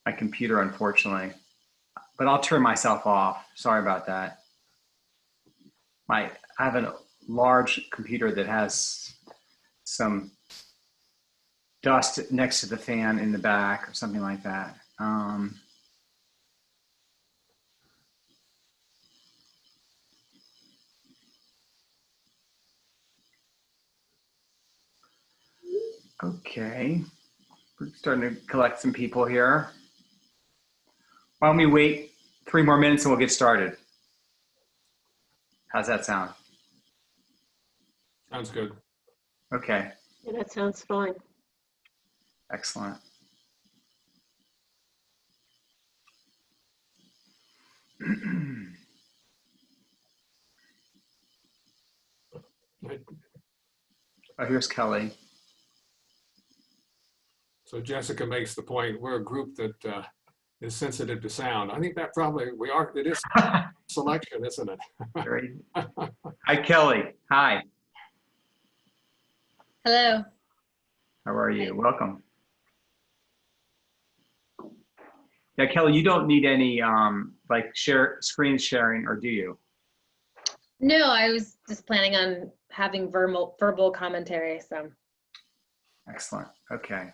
my computer, unfortunately, but I'll turn myself off. Sorry about that. I have a large computer that has some dust next to the fan in the back or something like that. Okay, we're starting to collect some people here. Why don't we wait 3 more minutes and we'll get started? How's that sound? Sounds good. Okay. Yeah, that sounds fine. Excellent. Oh, here's Kelly. So Jessica makes the point, we're a group that is sensitive to sound. I think that probably we are, it is selection, isn't it? Great. Hi, Kelly. Hi. Hello. How are you? Welcome. Yeah, Kelly, you don't need any like screen sharing, or do you? No, I was just planning on having verbal commentary, so. Excellent. Okay.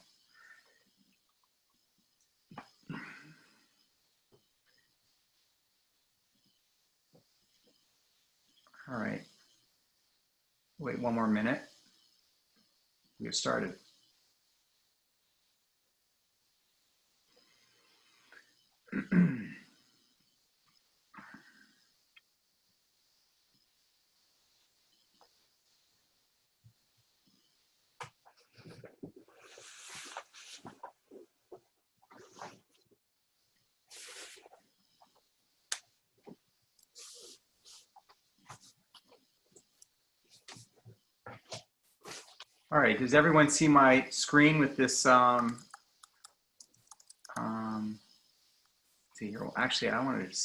All right. Wait 1 more minute. We'll get started. All right, does everyone see my screen with this? Let's see here. Well, actually, I want to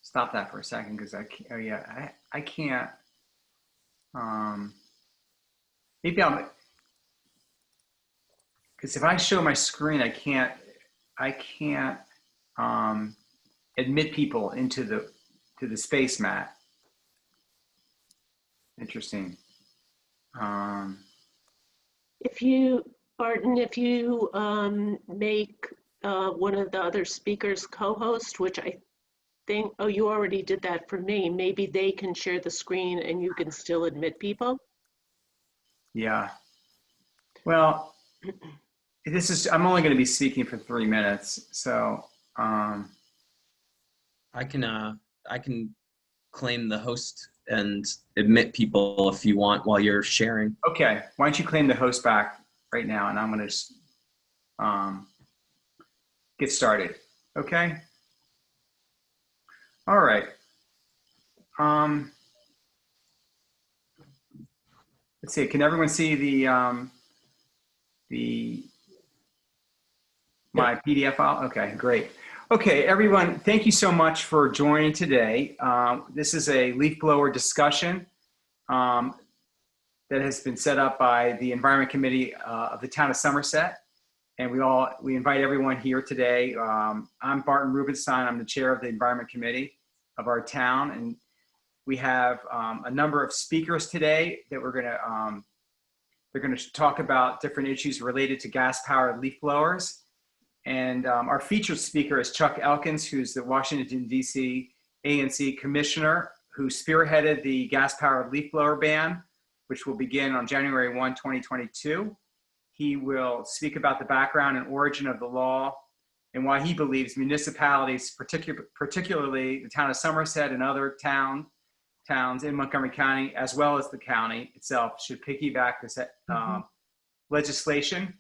stop that for a second because I can't. Oh yeah, I can't. Maybe I'm. Because if I show my screen, I can't admit people into the space mat. Interesting. If you, Barton, if you make one of the other speakers co-host, which I think, oh, you already did that for me, maybe they can share the screen and you can still admit people. Yeah. Well, I'm only going to be speaking for 3 minutes, so. I can claim the host and admit people if you want while you're sharing. Okay, why don't you claim the host back right now, and I'm going to get started. Okay. All right. Let's see. Can everyone see my PDF file? Okay, great. Okay, everyone, thank you so much for joining today. This is a leaf blower discussion that has been set up by the Environment Committee of the Town of Somerset. And we invite everyone here today. I'm Barton Rubenstein. I'm the chair of the Environment Committee of our town. And we have a number of speakers today that they're gonna talk about different issues related to gas-powered leaf blowers. And our featured speaker is Chuck Elkins, who's the Washington, D.C. ANC commissioner, who spearheaded the gas-powered leaf blower ban, which will begin on January 1, 2022. He will speak about the background and origin of the law and why he believes municipalities, particularly the town of Somerset and other towns in Montgomery County, as well as the county itself, should piggyback this legislation.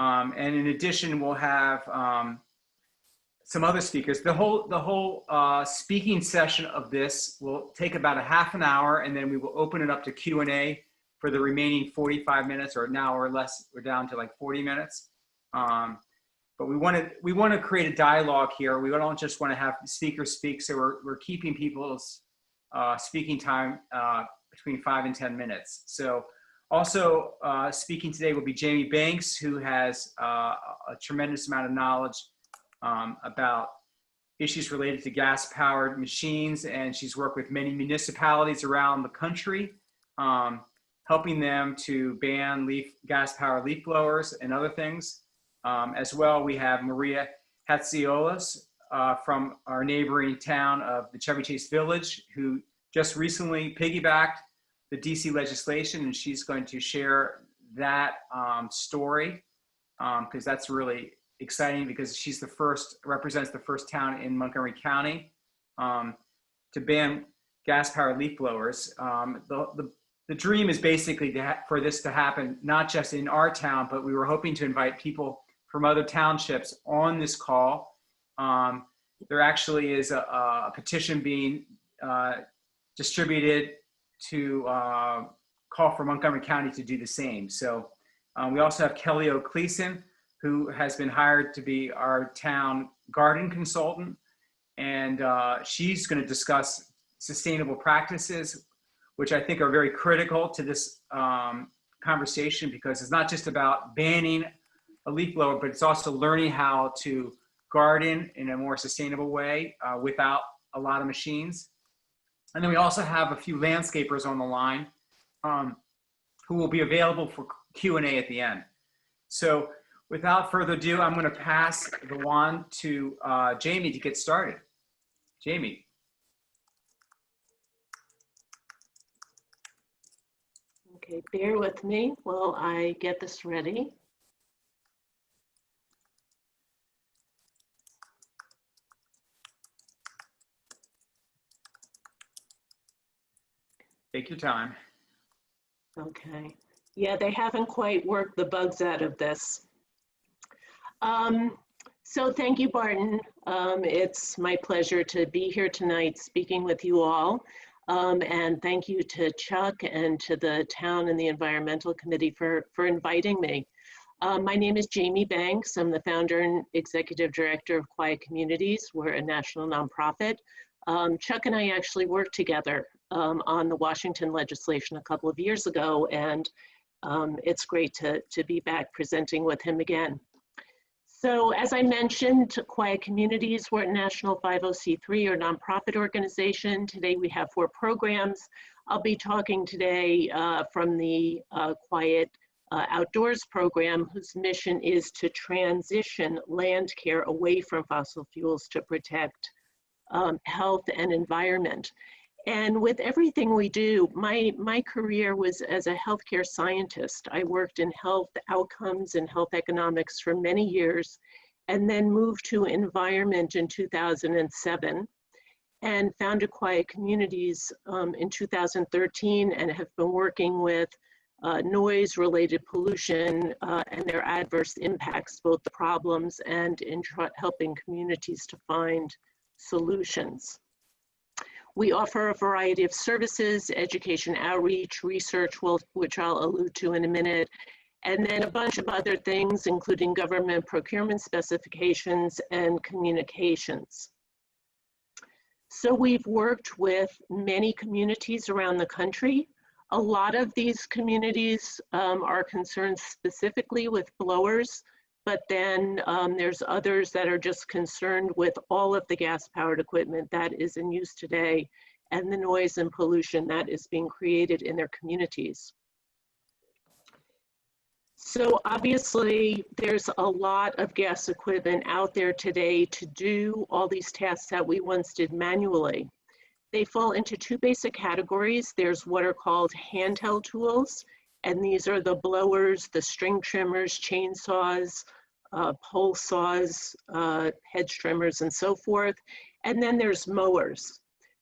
And in addition, we'll have some other speakers. The whole speaking session of this will take about a half an hour, and then we will open it up to Q&A for the remaining 45 minutes, or now or less. We're down to like 40 minutes. But we want to create a dialogue here. We don't just want to have speakers speak, so we're keeping people's speaking time between 5 and 10 minutes. So. Also speaking today will be Jamie Banks, who has a tremendous amount of knowledge about issues related to gas-powered machines, and she's worked with many municipalities around the country, helping them to ban gas-powered leaf blowers and other things. As well, we have Maria Hatziolas from our neighboring town of the Chevy Chase Village, who just recently piggybacked the DC legislation, and she's going to share that story because that's really exciting because she's represents the first town in Montgomery County to ban gas-powered leaf blowers. The dream is basically for this to happen, not just in our town, but we were hoping to invite people from other townships on this call. There actually is a petition being distributed to call for Montgomery County to do the same. So we also have Kelly O'Cleason, who has been hired to be our town garden consultant. And she's going to discuss sustainable practices, which I think are very critical to this conversation, because it's not just about banning a leaf blower, but it's also learning how to garden in a more sustainable way without a lot of machines. And then we also have a few landscapers on the line who will be available for Q&A at the end. So without further ado, I'm going to pass the wand to Jamie to get started. Jamie. Okay, bear with me while I get this ready. Take your time. Okay. Yeah, they haven't quite worked the bugs out of this. So thank you, Barton. It's my pleasure to be here tonight speaking with you all. And thank you to Chuck and to the town and the environmental committee for inviting me. My name is Jamie Banks. I'm the founder and executive director of Quiet Communities. We're a national nonprofit. Chuck and I actually worked together on the Washington legislation a couple of years ago, and it's great to be back presenting with him again. So as I mentioned, Quiet Communities, we're a national 50c3 or nonprofit organization. Today we have 4 programs. I'll be talking today from the Quiet Outdoors program, whose mission is to transition land care away from fossil fuels to protect health and environment. And with everything we do, my career was as a healthcare scientist. I worked in health outcomes and health economics for many years, and then moved to environment in 2007, and founded Quiet Communities in 2013, and have been working with noise-related pollution and their adverse impacts, both the problems and in helping communities to find solutions. We offer a variety of services, education outreach, research, which I'll allude to in a minute, and then a bunch of other things, including government procurement specifications and communications. So we've worked with many communities around the country. A lot of these communities are concerned specifically with blowers, but then there's others that are just concerned with all of the gas-powered equipment that is in use today and the noise and pollution that is being created in their communities. So obviously, there's a lot of gas equipment out there today to do all these tasks that we once did manually. They fall into 2 basic categories. There's what are called handheld tools, and these are the blowers, the string trimmers, chainsaws, pole saws, hedge trimmers, and so forth. And then there's mowers.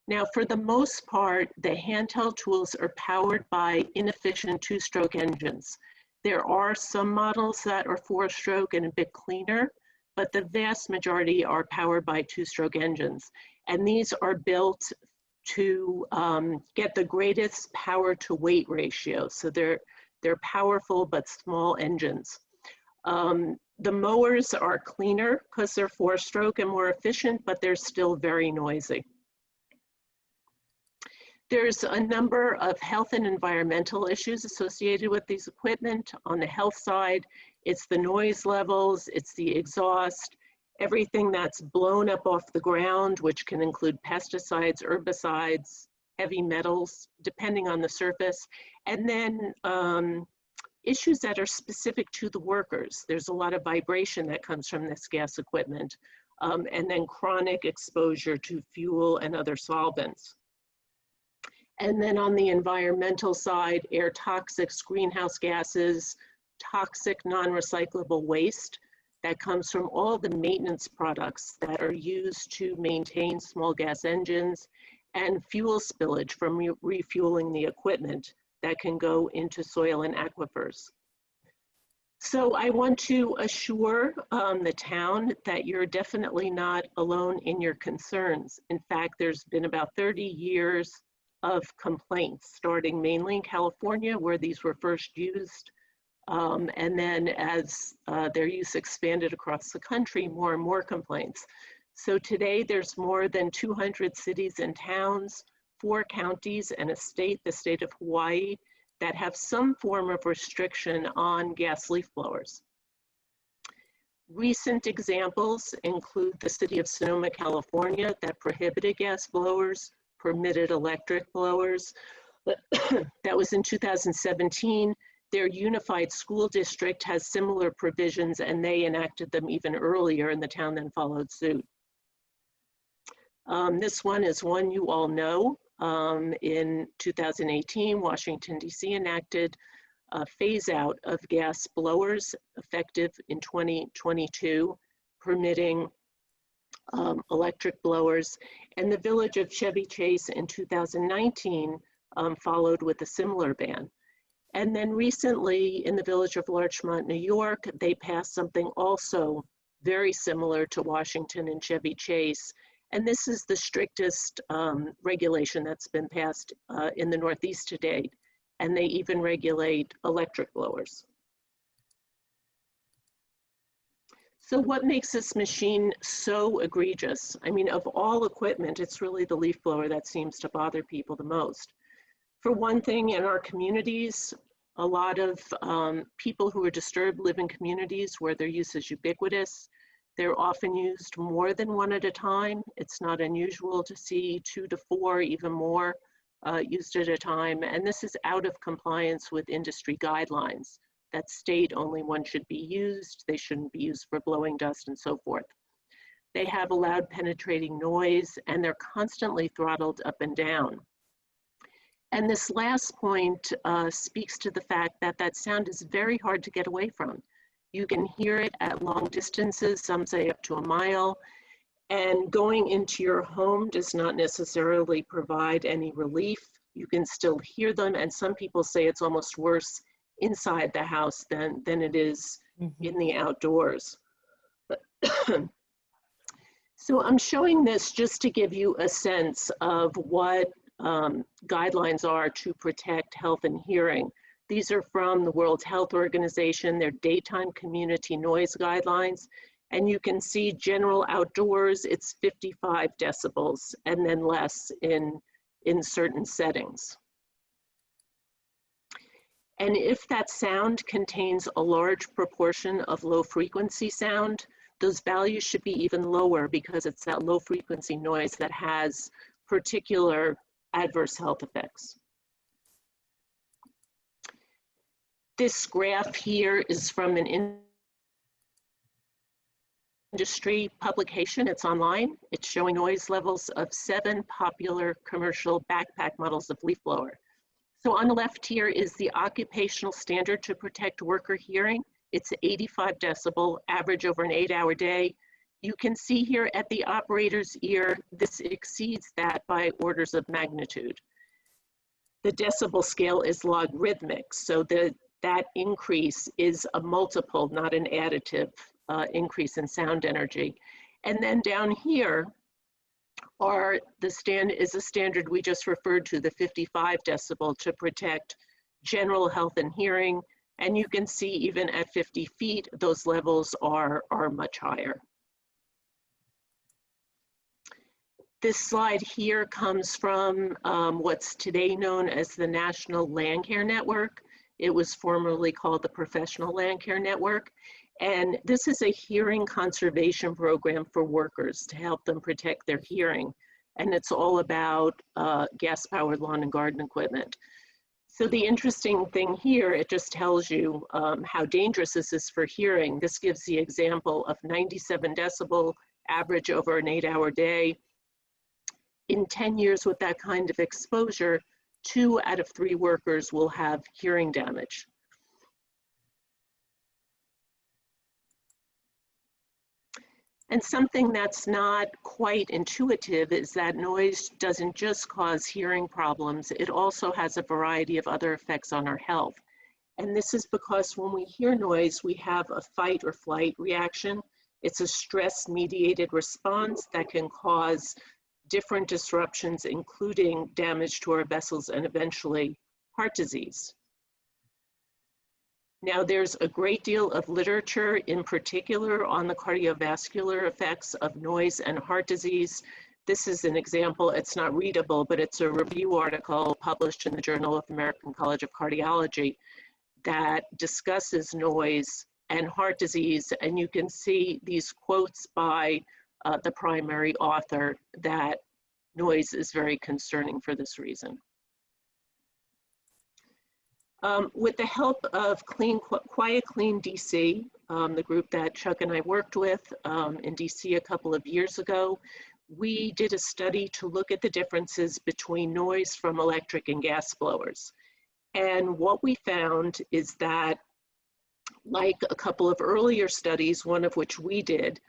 Now, for the most part, the handheld tools are powered by inefficient 2-stroke engines. There are some models that are 4-stroke and a bit cleaner, but the vast majority are powered by 2-stroke engines. And these are built to get the greatest power to weight ratio. So they're powerful but small engines. The mowers are cleaner because they're 4-stroke and more efficient, but they're still very noisy. There's a number of health and environmental issues associated with these equipment. On the health side, it's the noise levels, it's the exhaust, everything that's blown up off the ground, which can include pesticides, herbicides, heavy metals, depending on the surface, and then issues that are specific to the workers. There's a lot of vibration that comes from this gas equipment, and then chronic exposure to fuel and other solvents. And then on the environmental side, air toxics, greenhouse gases, toxic non-recyclable waste that comes from all the maintenance products that are used to maintain small gas engines, and fuel spillage from refueling the equipment that can go into soil and aquifers. So I want to assure the town that you're definitely not alone in your concerns. In fact, there's been about 30 years of complaints, starting mainly in California, where these were first used. And then as their use expanded across the country, more and more complaints. So today there's more than 200 cities and towns, 4 counties, and a state, the state of Hawaii, that have some form of restriction on gas leaf blowers. Recent examples include the city of Sonoma, California, that prohibited gas blowers, permitted electric blowers. That was in 2017. Their unified school district has similar provisions, and they enacted them even earlier, and the town then followed suit. This one is one you all know. In 2018, Washington, D.C. enacted a phase out of gas blowers effective in 2022, permitting electric blowers. And the village of Chevy Chase in 2019 followed with a similar ban. And then recently in the village of Larchmont, New York, they passed something also very similar to Washington and Chevy Chase. And this is the strictest regulation that's been passed in the Northeast to date. And they even regulate electric blowers. So what makes this machine so egregious? I mean, of all equipment, it's really the leaf blower that seems to bother people the most. For one thing, in our communities, a lot of people who are disturbed live in communities where their use is ubiquitous. They're often used more than one at a time. It's not unusual to see 2 to 4, even more, used at a time. And this is out of compliance with industry guidelines that state only one should be used. They shouldn't be used for blowing dust and so forth. They have a loud penetrating noise, and they're constantly throttled up and down. And this last point speaks to the fact that that sound is very hard to get away from. You can hear it at long distances, some say up to a mile, and going into your home does not necessarily provide any relief. You can still hear them, and some people say it's almost worse inside the house than it is in the outdoors. So I'm showing this just to give you a sense of what guidelines are to protect health and hearing. These are from the World Health Organization, their daytime community noise guidelines. And you can see general outdoors, it's 55 decibels and then less in certain settings. And if that sound contains a large proportion of low frequency sound, those values should be even lower because it's that low frequency noise that has particular adverse health effects. This graph here is from an industry publication. It's online. It's showing noise levels of 7 popular commercial backpack models of leaf blower. So on the left here is the occupational standard to protect worker hearing. It's 85 decibel, average over an 8-hour day. You can see here at the operator's ear, this exceeds that by orders of magnitude. The decibel scale is logarithmic, so that increase is a multiple, not an additive increase in sound energy. And then down here is a standard we just referred to, the 55 decibel, to protect general health and hearing. And you can see even at 50 feet, those levels are much higher. This slide here comes from what's today known as the National Land Care Network. It was formerly called the Professional Land Care Network. And this is a hearing conservation program for workers to help them protect their hearing. And it's all about gas-powered lawn and garden equipment. So the interesting thing here, it just tells you how dangerous this is for hearing. This gives the example of 97 decibel average over an 8-hour day. In 10 years with that kind of exposure, 2 out of 3 workers will have hearing damage. And something that's not quite intuitive is that noise doesn't just cause hearing problems, it also has a variety of other effects on our health. And this is because when we hear noise, we have a fight or flight reaction. It's a stress-mediated response that can cause different disruptions, including damage to our vessels and eventually heart disease. Now, there's a great deal of literature, in particular on the cardiovascular effects of noise and heart disease. This is an example. It's not readable, but it's a review article published in the Journal of the American College of Cardiology that discusses noise and heart disease. And you can see these quotes by the primary author that noise is very concerning for this reason. With the help of Quiet Clean DC, the group that Chuck and I worked with in DC a couple of years ago, we did a study to look at the differences between noise from electric and gas blowers. And what we found is that, like a couple of earlier studies, one of which we did,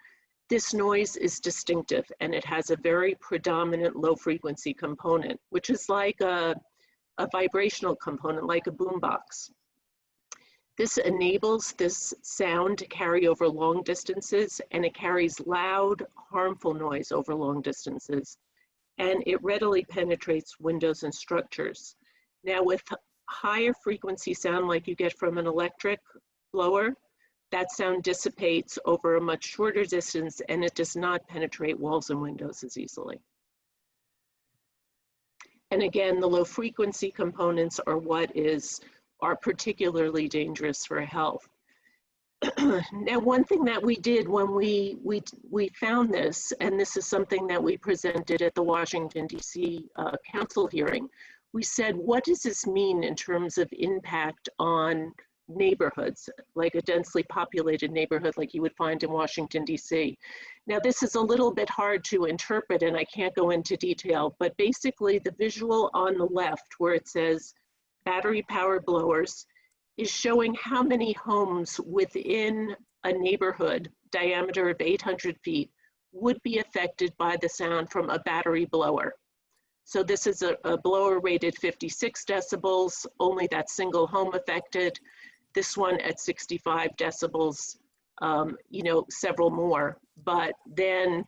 this noise is distinctive and it has a very predominant low frequency component, which is like a vibrational component, like a boombox. This enables this sound to carry over long distances, and it carries loud, harmful noise over long distances, and it readily penetrates windows and structures. Now, with higher frequency sound like you get from an electric blower, that sound dissipates over a much shorter distance, and it does not penetrate walls and windows as easily. And again, the low frequency components are what are particularly dangerous for health. Now, one thing that we did when we found this, and this is something that we presented at the Washington, DC Council hearing, we said, what does this mean in terms of impact on neighborhoods, like a densely populated neighborhood like you would find in Washington, DC. Now, this is a little bit hard to interpret and I can't go into detail, but basically the visual on the left where it says battery powered blowers is showing how many homes within a neighborhood diameter of 800 feet would be affected by the sound from a battery blower. So this is a blower rated 56 decibels, only that single home affected. This one at 65 decibels, several more. But then,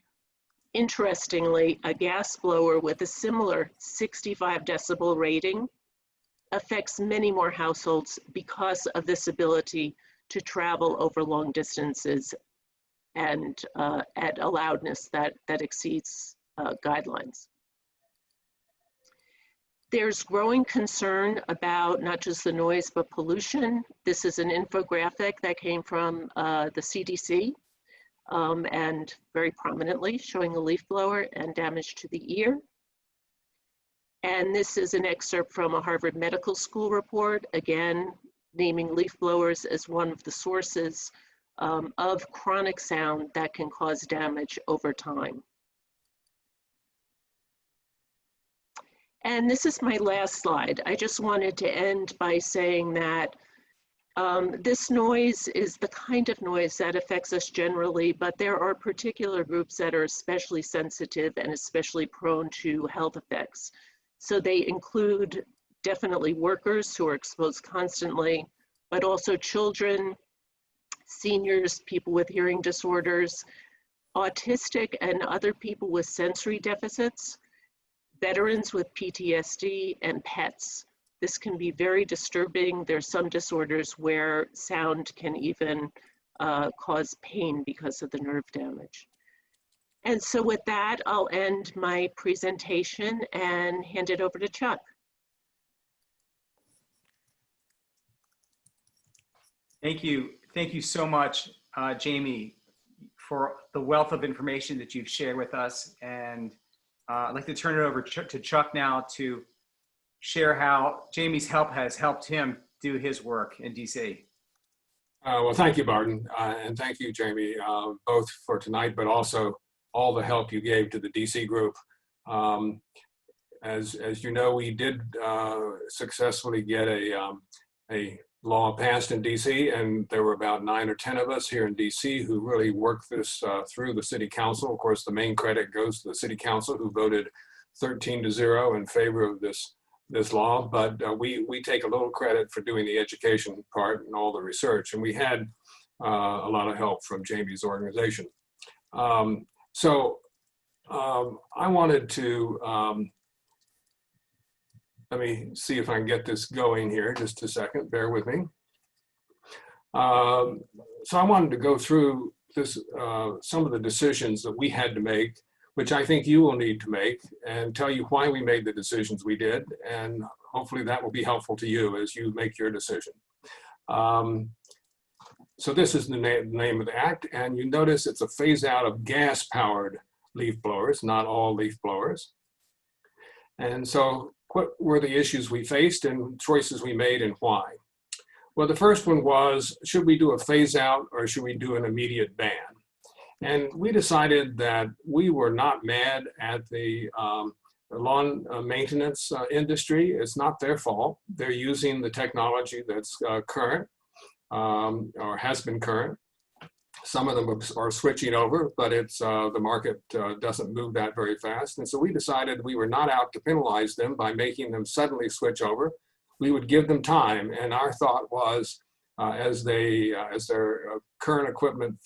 interestingly, a gas blower with a similar 65 decibel rating affects many more households because of this ability to travel over long distances and at a loudness that exceeds guidelines. There's growing concern about not just the noise, but pollution. This is an infographic that came from the CDC and very prominently showing a leaf blower and damage to the ear. And this is an excerpt from a Harvard Medical School report, again, naming leaf blowers as one of the sources of chronic sound that can cause damage over time. And this is my last slide. I just wanted to end by saying that this noise is the kind of noise that affects us generally, but there are particular groups that are especially sensitive and especially prone to health effects. So they include definitely workers who are exposed constantly, but also children, seniors, people with hearing disorders, autistic and other people with sensory deficits, veterans with PTSD, and pets. This can be very disturbing. There's some disorders where sound can even cause pain because of the nerve damage. And so with that, I'll end my presentation and hand it over to Chuck. Thank you. Thank you so much, Jamie, for the wealth of information that you've shared with us. And I'd like to turn it over to Chuck now to share how Jamie's help has helped him do his work in DC. Well, thank you, Barton, and thank you, Jamie, both for tonight, but also all the help you gave to the DC group. As you know, we did successfully get a law passed in DC, and there were about 9 or 10 of us here in DC who really worked this through the city council. Of course, the main credit goes to the city council, who voted 13-0 in favor of this law, but we take a little credit for doing the education part and all the research, and we had a lot of help from Jamie's organization. I wanted to, let me see if I can get this going here, just a second, bear with me. So I wanted to go through this, some of the decisions that we had to make, which I think you will need to make, and tell you why we made the decisions we did, and hopefully that will be helpful to you as you make your decision. So this is the name of the act, and you notice it's a phase out of gas-powered leaf blowers, not all leaf blowers. And so what were the issues we faced and choices we made and why? Well, the first one was, should we do a phase out or should we do an immediate ban? And we decided that we were not mad at the lawn maintenance industry. It's not their fault. They're using the technology that's current or has been current. Some of them are switching over, but it's the market doesn't move that very fast. And so we decided we were not out to penalize them by making them suddenly switch over. We would give them time. And our thought was, as their current equipment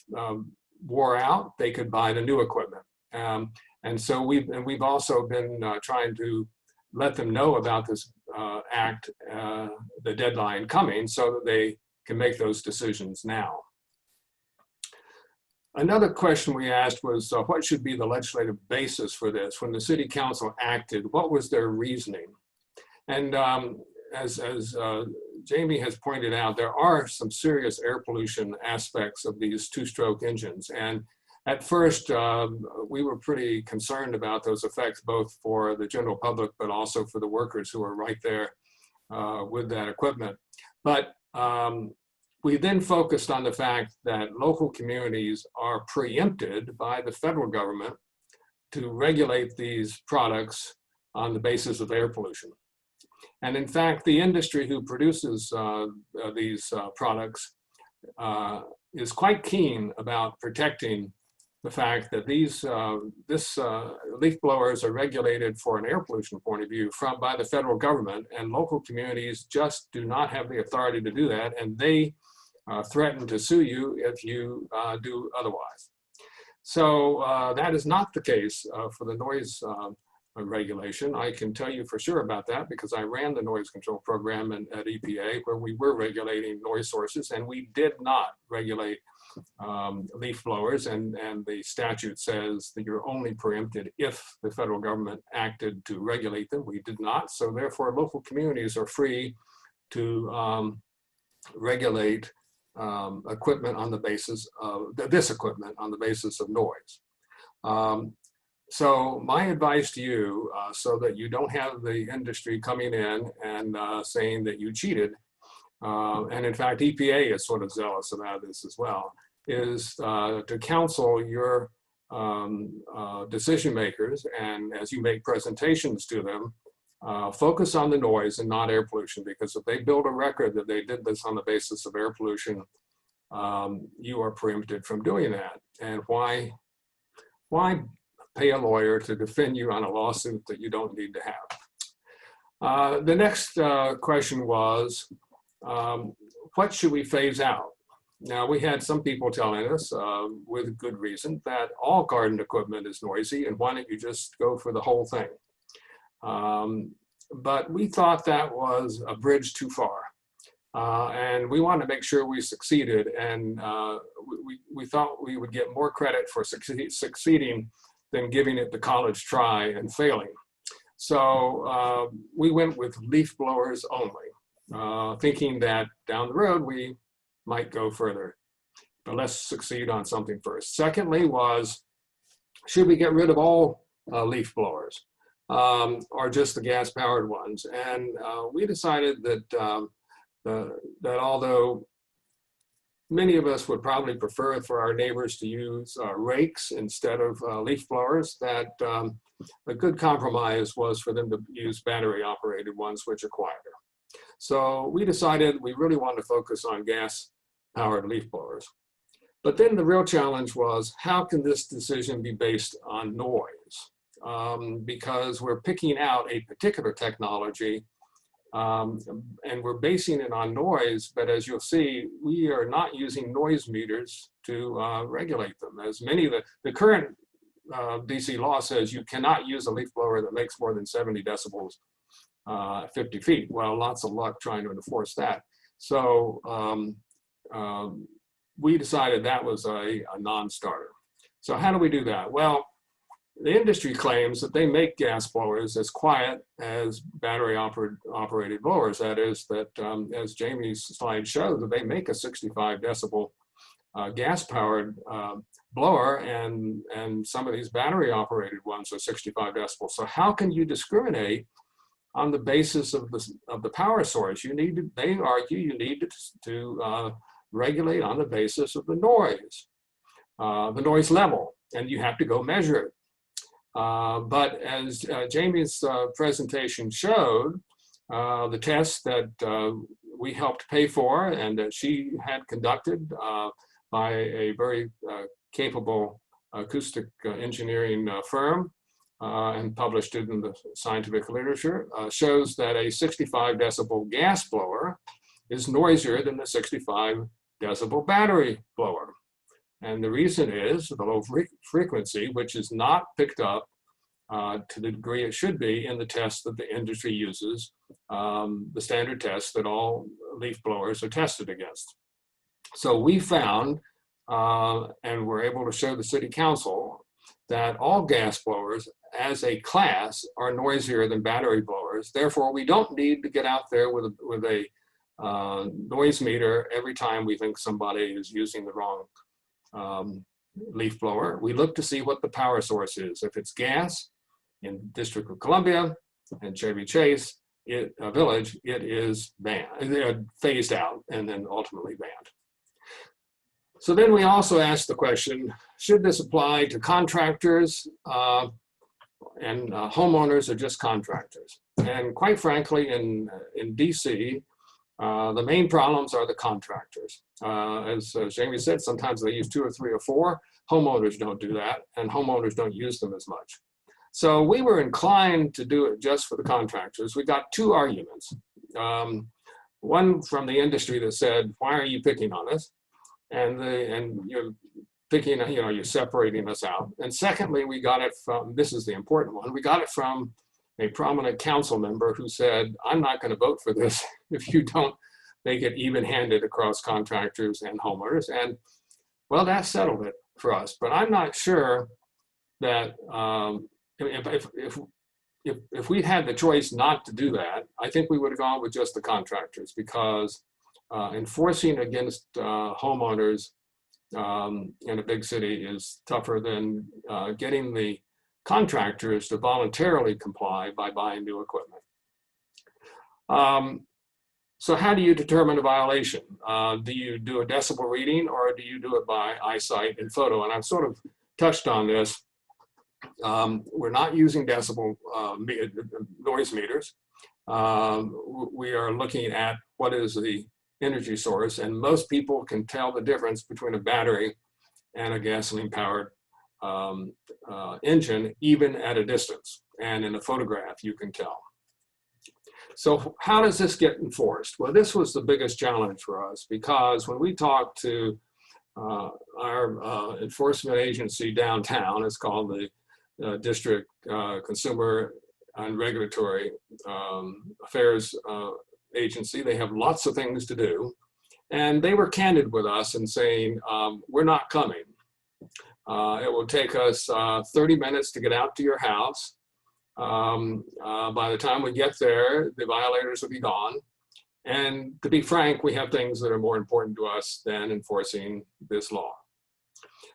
wore out, they could buy the new equipment. And so we've also been trying to let them know about this act, the deadline coming, so that they can make those decisions now. Another question we asked was, what should be the legislative basis for this? When the city council acted, what was their reasoning? And as Jamie has pointed out, there are some serious air pollution aspects of these two-stroke engines. And at first, we were pretty concerned about those effects, both for the general public, but also for the workers who are right there with that equipment. But we then focused on the fact that local communities are preempted by the federal government to regulate these products on the basis of air pollution. And in fact, the industry who produces these products is quite keen about protecting the fact that these leaf blowers are regulated for an air pollution point of view by the federal government, and local communities just do not have the authority to do that, and they threaten to sue you if you do otherwise. So that is not the case for the noise regulation. I can tell you for sure about that because I ran the noise control program at EPA, where we were regulating noise sources, and we did not regulate leaf blowers, and the statute says that you're only preempted if the federal government acted to regulate them. We did not, so therefore local communities are free to regulate equipment on the basis of this equipment on the basis of noise. So my advice to you, so that you don't have the industry coming in and saying that you cheated, and in fact EPA is sort of zealous about this as well, is to counsel your decision makers, and as you make presentations to them, focus on the noise and not air pollution, because if they build a record that they did this on the basis of air pollution, you are preempted from doing that. And why pay a lawyer to defend you on a lawsuit that you don't need to have? The next question was, what should we phase out? Now, we had some people telling us, with good reason, that all garden equipment is noisy, and why don't you just go for the whole thing? But we thought that was a bridge too far. And we wanted to make sure we succeeded, and we thought we would get more credit for succeeding than giving it the college try and failing. So we went with leaf blowers only, thinking that down the road we might go further. But let's succeed on something first. Secondly was, should we get rid of all leaf blowers or just the gas-powered ones? And we decided that, that although many of us would probably prefer for our neighbors to use rakes instead of leaf blowers, that a good compromise was for them to use battery-operated ones, which are quieter. So we decided we really wanted to focus on gas-powered leaf blowers. But then the real challenge was, how can this decision be based on noise? Because we're picking out a particular technology and we're basing it on noise, but as you'll see, we are not using noise meters to regulate them. As many of the current DC law says you cannot use a leaf blower that makes more than 70 decibels 50 feet. Well, lots of luck trying to enforce that. So we decided that was a non-starter. So how do we do that? Well, the industry claims that they make gas blowers as quiet as battery operated blowers. That is, that as Jamie's slide showed, that they make a 65 decibel gas powered blower, and some of these battery operated ones are 65 decibels. So how can you discriminate on the basis of the power source? You need to, they argue, you need to regulate on the basis of the noise level, and you have to go measure it. But as Jamie's presentation showed, the test that we helped pay for and that she had conducted by a very capable acoustic engineering firm and published it in the scientific literature, shows that a 65 decibel gas blower is noisier than the 65 decibel battery blower. And the reason is the low frequency, which is not picked up to the degree it should be in the test that the industry uses, the standard test that all leaf blowers are tested against. So we found, and were able to show the city council, that all gas blowers as a class are noisier than battery blowers. Therefore, we don't need to get out there with a noise meter every time we think somebody is using the wrong leaf blower. We look to see what the power source is. If it's gas in District of Columbia and Chevy Chase Village, it is banned, phased out, and then ultimately banned. So then we also asked the question, should this apply to contractors and homeowners, or just contractors? And quite frankly, in DC, the main problems are the contractors. As Jamie said, sometimes they use 2 or 3 or 4. Homeowners don't do that, and homeowners don't use them as much. So we were inclined to do it just for the contractors. We got 2 arguments. One from the industry that said, why are you picking on us? And you're picking, you're separating us out. And secondly, we got it from, this is the important one, we got it from a prominent council member who said, I'm not going to vote for this if you don't make it even-handed across contractors and homeowners. And well, that settled it for us. But I'm not sure that if we'd had the choice not to do that, I think we would have gone with just the contractors, because enforcing against homeowners in a big city is tougher than getting the contractors to voluntarily comply by buying new equipment. So how do you determine a violation? Do you do a decibel reading, or do you do it by eyesight and photo? And I've sort of touched on this. We're not using decibel noise meters. We are looking at what is the energy source, and most people can tell the difference between a battery and a gasoline-powered engine, even at a distance. And in a photograph, you can tell. So how does this get enforced? Well, this was the biggest challenge for us, because when we talked to our enforcement agency downtown, it's called the District Consumer and Regulatory Affairs Agency. They have lots of things to do. And they were candid with us and saying, we're not coming. It will take us 30 minutes to get out to your house. By the time we get there, the violators will be gone. And to be frank, we have things that are more important to us than enforcing this law.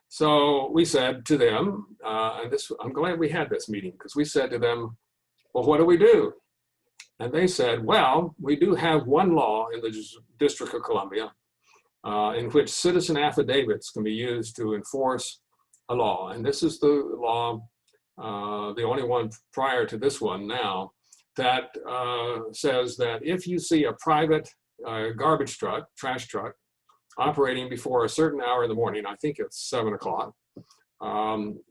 So we said to them, I'm glad we had this meeting, because we said to them, well, what do we do? And they said, well, we do have one law in the District of Columbia in which citizen affidavits can be used to enforce a law. And this is the law, the only one prior to this one now, that says that if you see a private garbage truck, trash truck, operating before a certain hour in the morning, I think it's 7 o'clock,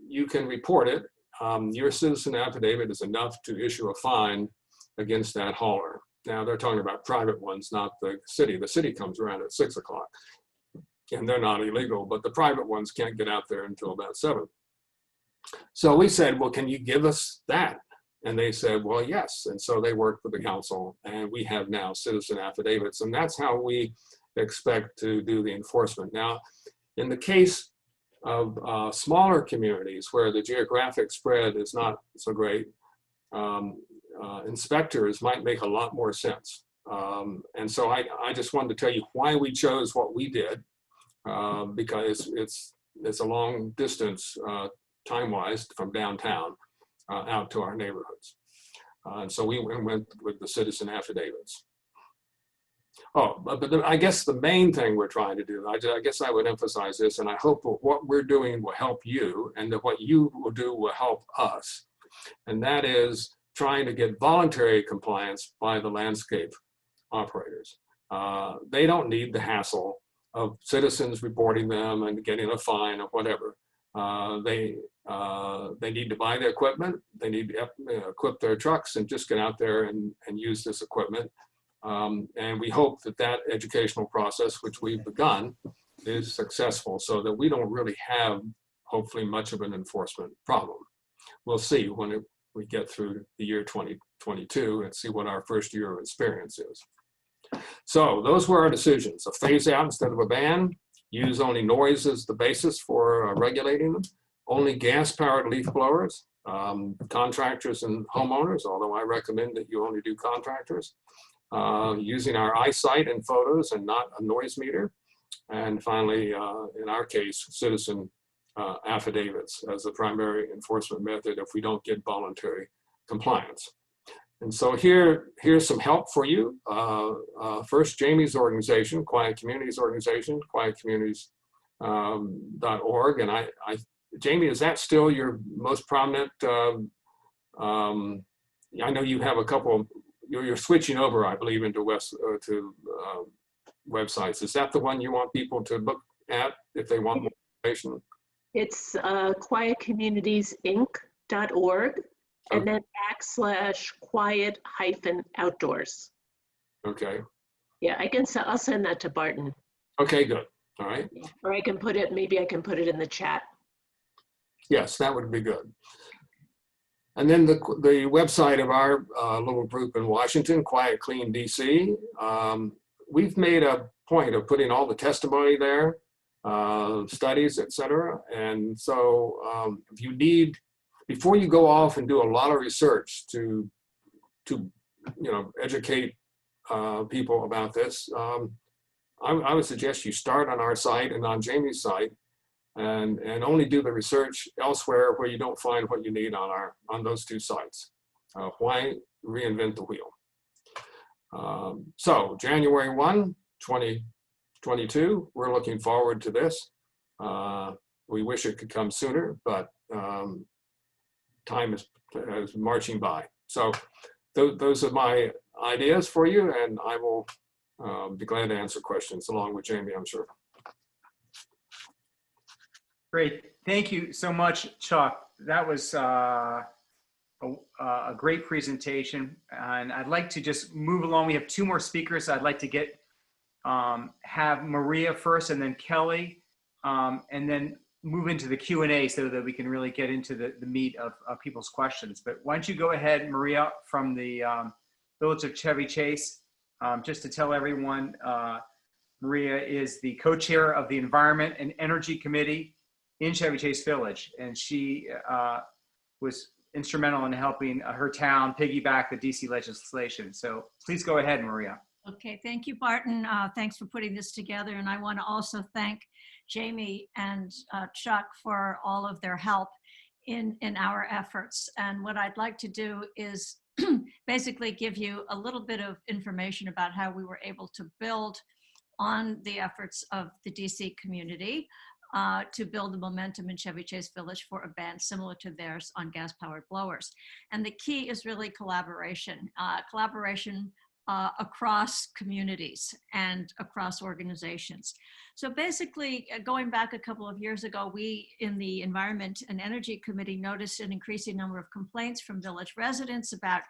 you can report it. Your citizen affidavit is enough to issue a fine against that hauler. Now they're talking about private ones, not the city. The city comes around at 6 o'clock and they're not illegal, but the private ones can't get out there until about 7. So we said, well, can you give us that? And they said, well, yes. And so they worked with the council, and we have now citizen affidavits, and that's how we expect to do the enforcement. Now, in the case of smaller communities where the geographic spread is not so great, inspectors might make a lot more sense. And so I just wanted to tell you why we chose what we did, because it's a long distance time-wise from downtown out to our neighborhoods. And so we went with the citizen affidavits. Oh, but I guess the main thing we're trying to do, I guess I would emphasize this, and I hope what we're doing will help you, and that what you will do will help us. And that is trying to get voluntary compliance by the landscape operators. They don't need the hassle of citizens reporting them and getting a fine or whatever. They need to buy the equipment. They need to equip their trucks and just get out there and use this equipment. And we hope that that educational process, which we've begun, is successful so that we don't really have, hopefully, much of an enforcement problem. We'll see when we get through the year 2022 and see what our first year of experience is. So those were our decisions: a phase out instead of a ban, use only noise as the basis for regulating them, only gas-powered leaf blowers, contractors and homeowners, although I recommend that you only do contractors, using our eyesight and photos and not a noise meter, and finally, in our case, citizen affidavits as the primary enforcement method if we don't get voluntary compliance. And so here's some help for you. First, Jamie's organization, Quiet Communities Organization, quietcommunities.org. And Jamie, is that still your most prominent? I know you have a couple, you're switching over, I believe, into websites. Is that the one you want people to look at if they want more information? It's quietcommunitiesinc.org. And then /quiet-outdoors. Okay. Yeah, I'll send that to Barton. Okay, good. All right. Or I can put it, maybe I can put it in the chat. Yes, that would be good. And then the website of our little group in Washington, Quiet Clean DC, we've made a point of putting all the testimony there, studies, etc. And so if you need, before you go off and do a lot of research to educate people about this, I would suggest you start on our site and on Jamie's site, and only do the research elsewhere where you don't find what you need on those two sites. Why reinvent the wheel? So January 1, 2022, we're looking forward to this. We wish it could come sooner, but time is marching by. So those are my ideas for you, and I will be glad to answer questions along with Jamie, I'm sure. Great. Thank you so much, Chuck. That was a great presentation. And I'd like to just move along. We have 2 more speakers. I'd like to have Maria first and then Kelly, and then move into the Q&A so that we can really get into the meat of people's questions. But why don't you go ahead, Maria, from the Village of Chevy Chase. Just to tell everyone, Maria is the co-chair of the Environment and Energy Committee in Chevy Chase Village, and she was instrumental in helping her town piggyback the DC legislation. So please go ahead, Maria. Okay, thank you, Barton. Thanks for putting this together. And I want to also thank Jamie and Chuck for all of their help in our efforts. And what I'd like to do is basically give you a little bit of information about how we were able to build on the efforts of the DC community to build the momentum in Chevy Chase Village for a ban similar to theirs on gas-powered blowers. And the key is really collaboration. Collaboration across communities and across organizations. So basically, going back a couple of years ago, we in the Environment and Energy Committee noticed an increasing number of complaints from village residents about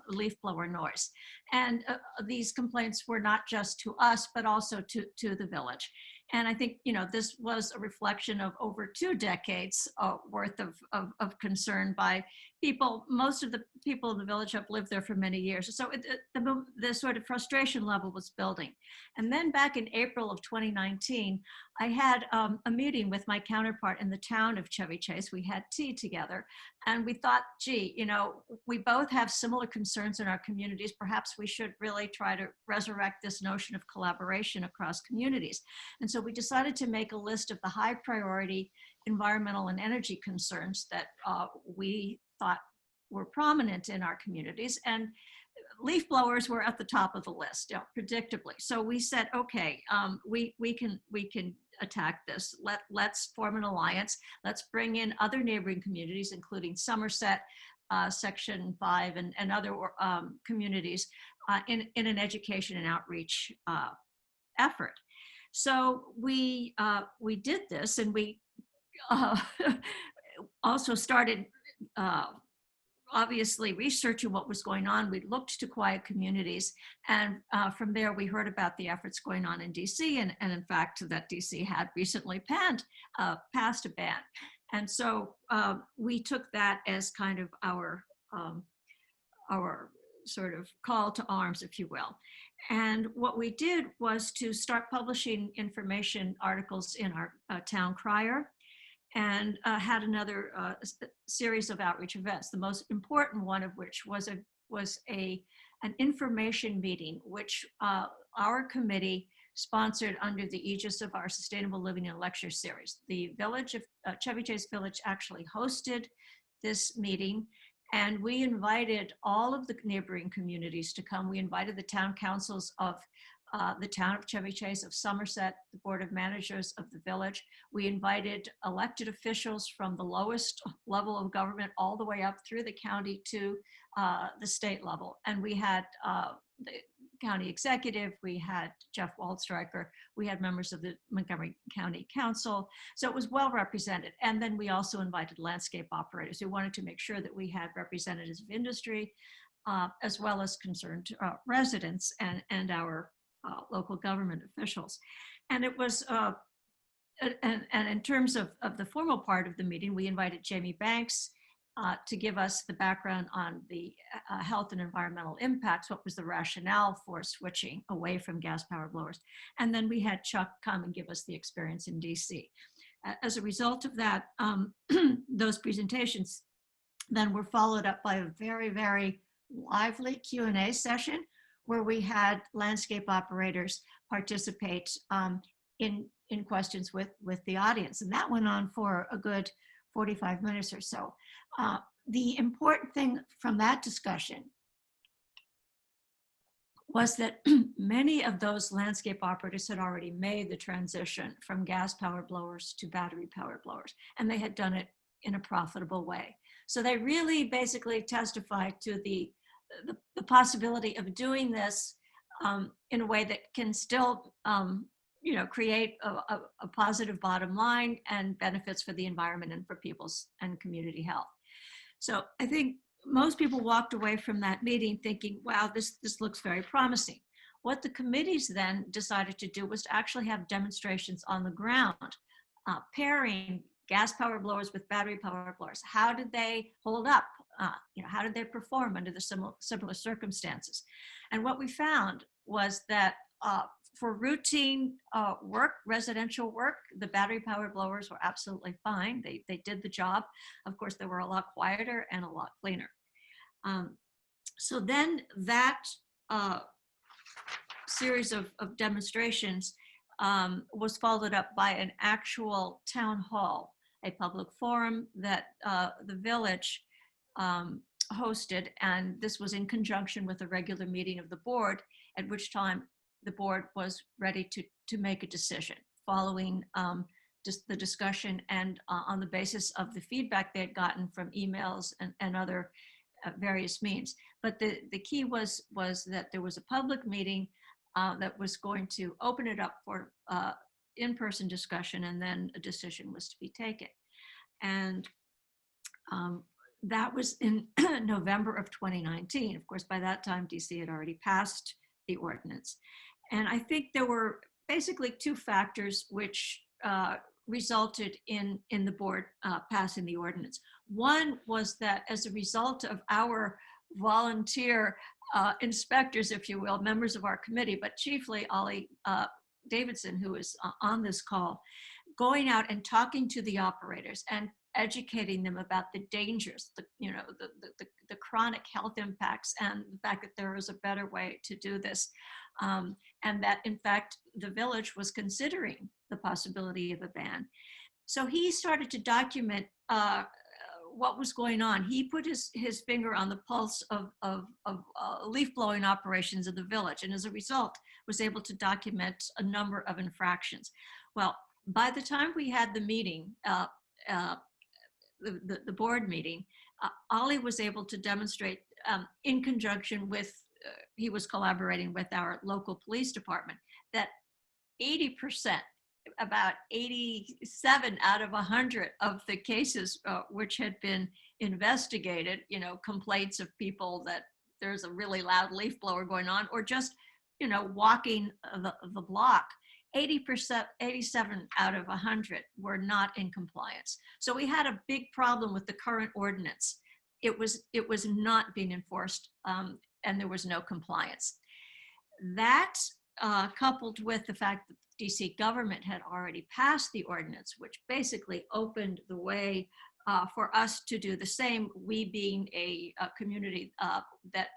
leaf blower noise. And these complaints were not just to us, but also to the village. And I think, this was a reflection of over 2 decades worth of concern by people. Most of the people in the village have lived there for many years. So the sort of frustration level was building. And then back in April of 2019, I had a meeting with my counterpart in the town of Chevy Chase. We had tea together and we thought, gee, we both have similar concerns in our communities. Perhaps we should really try to resurrect this notion of collaboration across communities. And so we decided to make a list of the high priority environmental and energy concerns that we thought were prominent in our communities. And leaf blowers were at the top of the list, predictably. So we said, okay, we can attack this. Let's form an alliance. Let's bring in other neighboring communities, including Somerset, Section 5, and other communities in an education and outreach effort. So we did this, and we also started obviously researching what was going on. We looked to quiet communities, and from there we heard about the efforts going on in DC, and in fact that DC had recently passed a ban. And so we took that as kind of our sort of call to arms, if you will. And what we did was to start publishing information articles in our town crier, and had another series of outreach events. The most important one of which was an information meeting, which our committee sponsored under the aegis of our Sustainable Living and Lecture Series. The village of Chevy Chase Village actually hosted this meeting, and we invited all of the neighboring communities to come. We invited the town councils of the town of Chevy Chase, of Somerset, the board of managers of the village. We invited elected officials from the lowest level of government all the way up through the county to the state level. And we had the county executive, we had Jeff Waldstreicher, we had members of the Montgomery County Council. So it was well represented. And then we also invited landscape operators who wanted to make sure that we had representatives of industry, as well as concerned residents and our local government officials. And it was, and in terms of the formal part of the meeting, we invited Jamie Banks to give us the background on the health and environmental impacts. What was the rationale for switching away from gas-powered blowers? And then we had Chuck come and give us the experience in DC. As a result of that, those presentations then were followed up by a very, very lively Q&A session where we had landscape operators participate in questions with the audience. And that went on for a good 45 minutes or so. The important thing from that discussion was that many of those landscape operators had already made the transition from gas-powered blowers to battery-powered blowers, and they had done it in a profitable way. So they really basically testified to the possibility of doing this in a way that can still create a positive bottom line and benefits for the environment and for people's and community health. So I think most people walked away from that meeting thinking, wow, this looks very promising. What the committees then decided to do was to actually have demonstrations on the ground, pairing gas-powered blowers with battery-powered blowers. How did they hold up? How did they perform under the similar circumstances? And what we found was that for routine work, residential work, the battery-powered blowers were absolutely fine. They did the job. Of course, they were a lot quieter and a lot cleaner. So then that series of demonstrations was followed up by an actual town hall, a public forum that the village hosted, and this was in conjunction with a regular meeting of the board, at which time the board was ready to make a decision following just the discussion and on the basis of the feedback they had gotten from emails and other various means. But the key was that there was a public meeting that was going to open it up for in-person discussion, and then a decision was to be taken. And that was in November of 2019. Of course, by that time, DC had already passed the ordinance. And I think there were basically two factors which resulted in the board passing the ordinance. One was that as a result of our volunteer inspectors, if you will, members of our committee, but chiefly Ollie Davidson, who is on this call, going out and talking to the operators and educating them about the dangers, the chronic health impacts, and the fact that there is a better way to do this. And that, in fact, the village was considering the possibility of a ban. So he started to document what was going on. He put his finger on the pulse of leaf blowing operations in the village, and as a result was able to document a number of infractions. Well, by the time we had the meeting, the board meeting, Ollie was able to demonstrate in conjunction with, he was collaborating with our local police department, that 80%, about 87 out of 100 of the cases which had been investigated, complaints of people that there's a really loud leaf blower going on, or just, walking the block, 80%, 87 out of 100 were not in compliance. So we had a big problem with the current ordinance. It was not being enforced, and there was no compliance. That coupled with the fact that the DC government had already passed the ordinance, which basically opened the way for us to do the same, we being a community that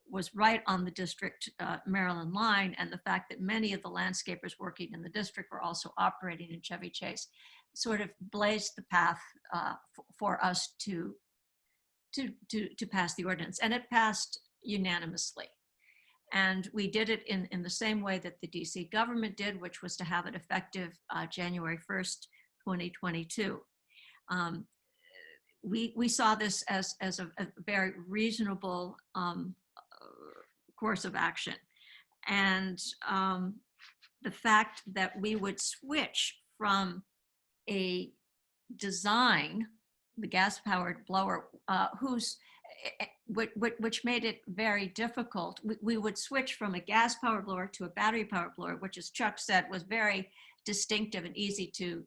was right on the district Maryland line, and the fact that many of the landscapers working in the district were also operating in Chevy Chase, sort of blazed the path for us to pass the ordinance, and it passed unanimously. And we did it in the same way that the DC government did, which was to have it effective January 1st, 2022. We saw this as a very reasonable course of action. And the fact that we would switch from a design, the gas-powered blower, which made it very difficult. We would switch from a gas-powered blower to a battery-powered blower, which, as Chuck said, was very distinctive and easy to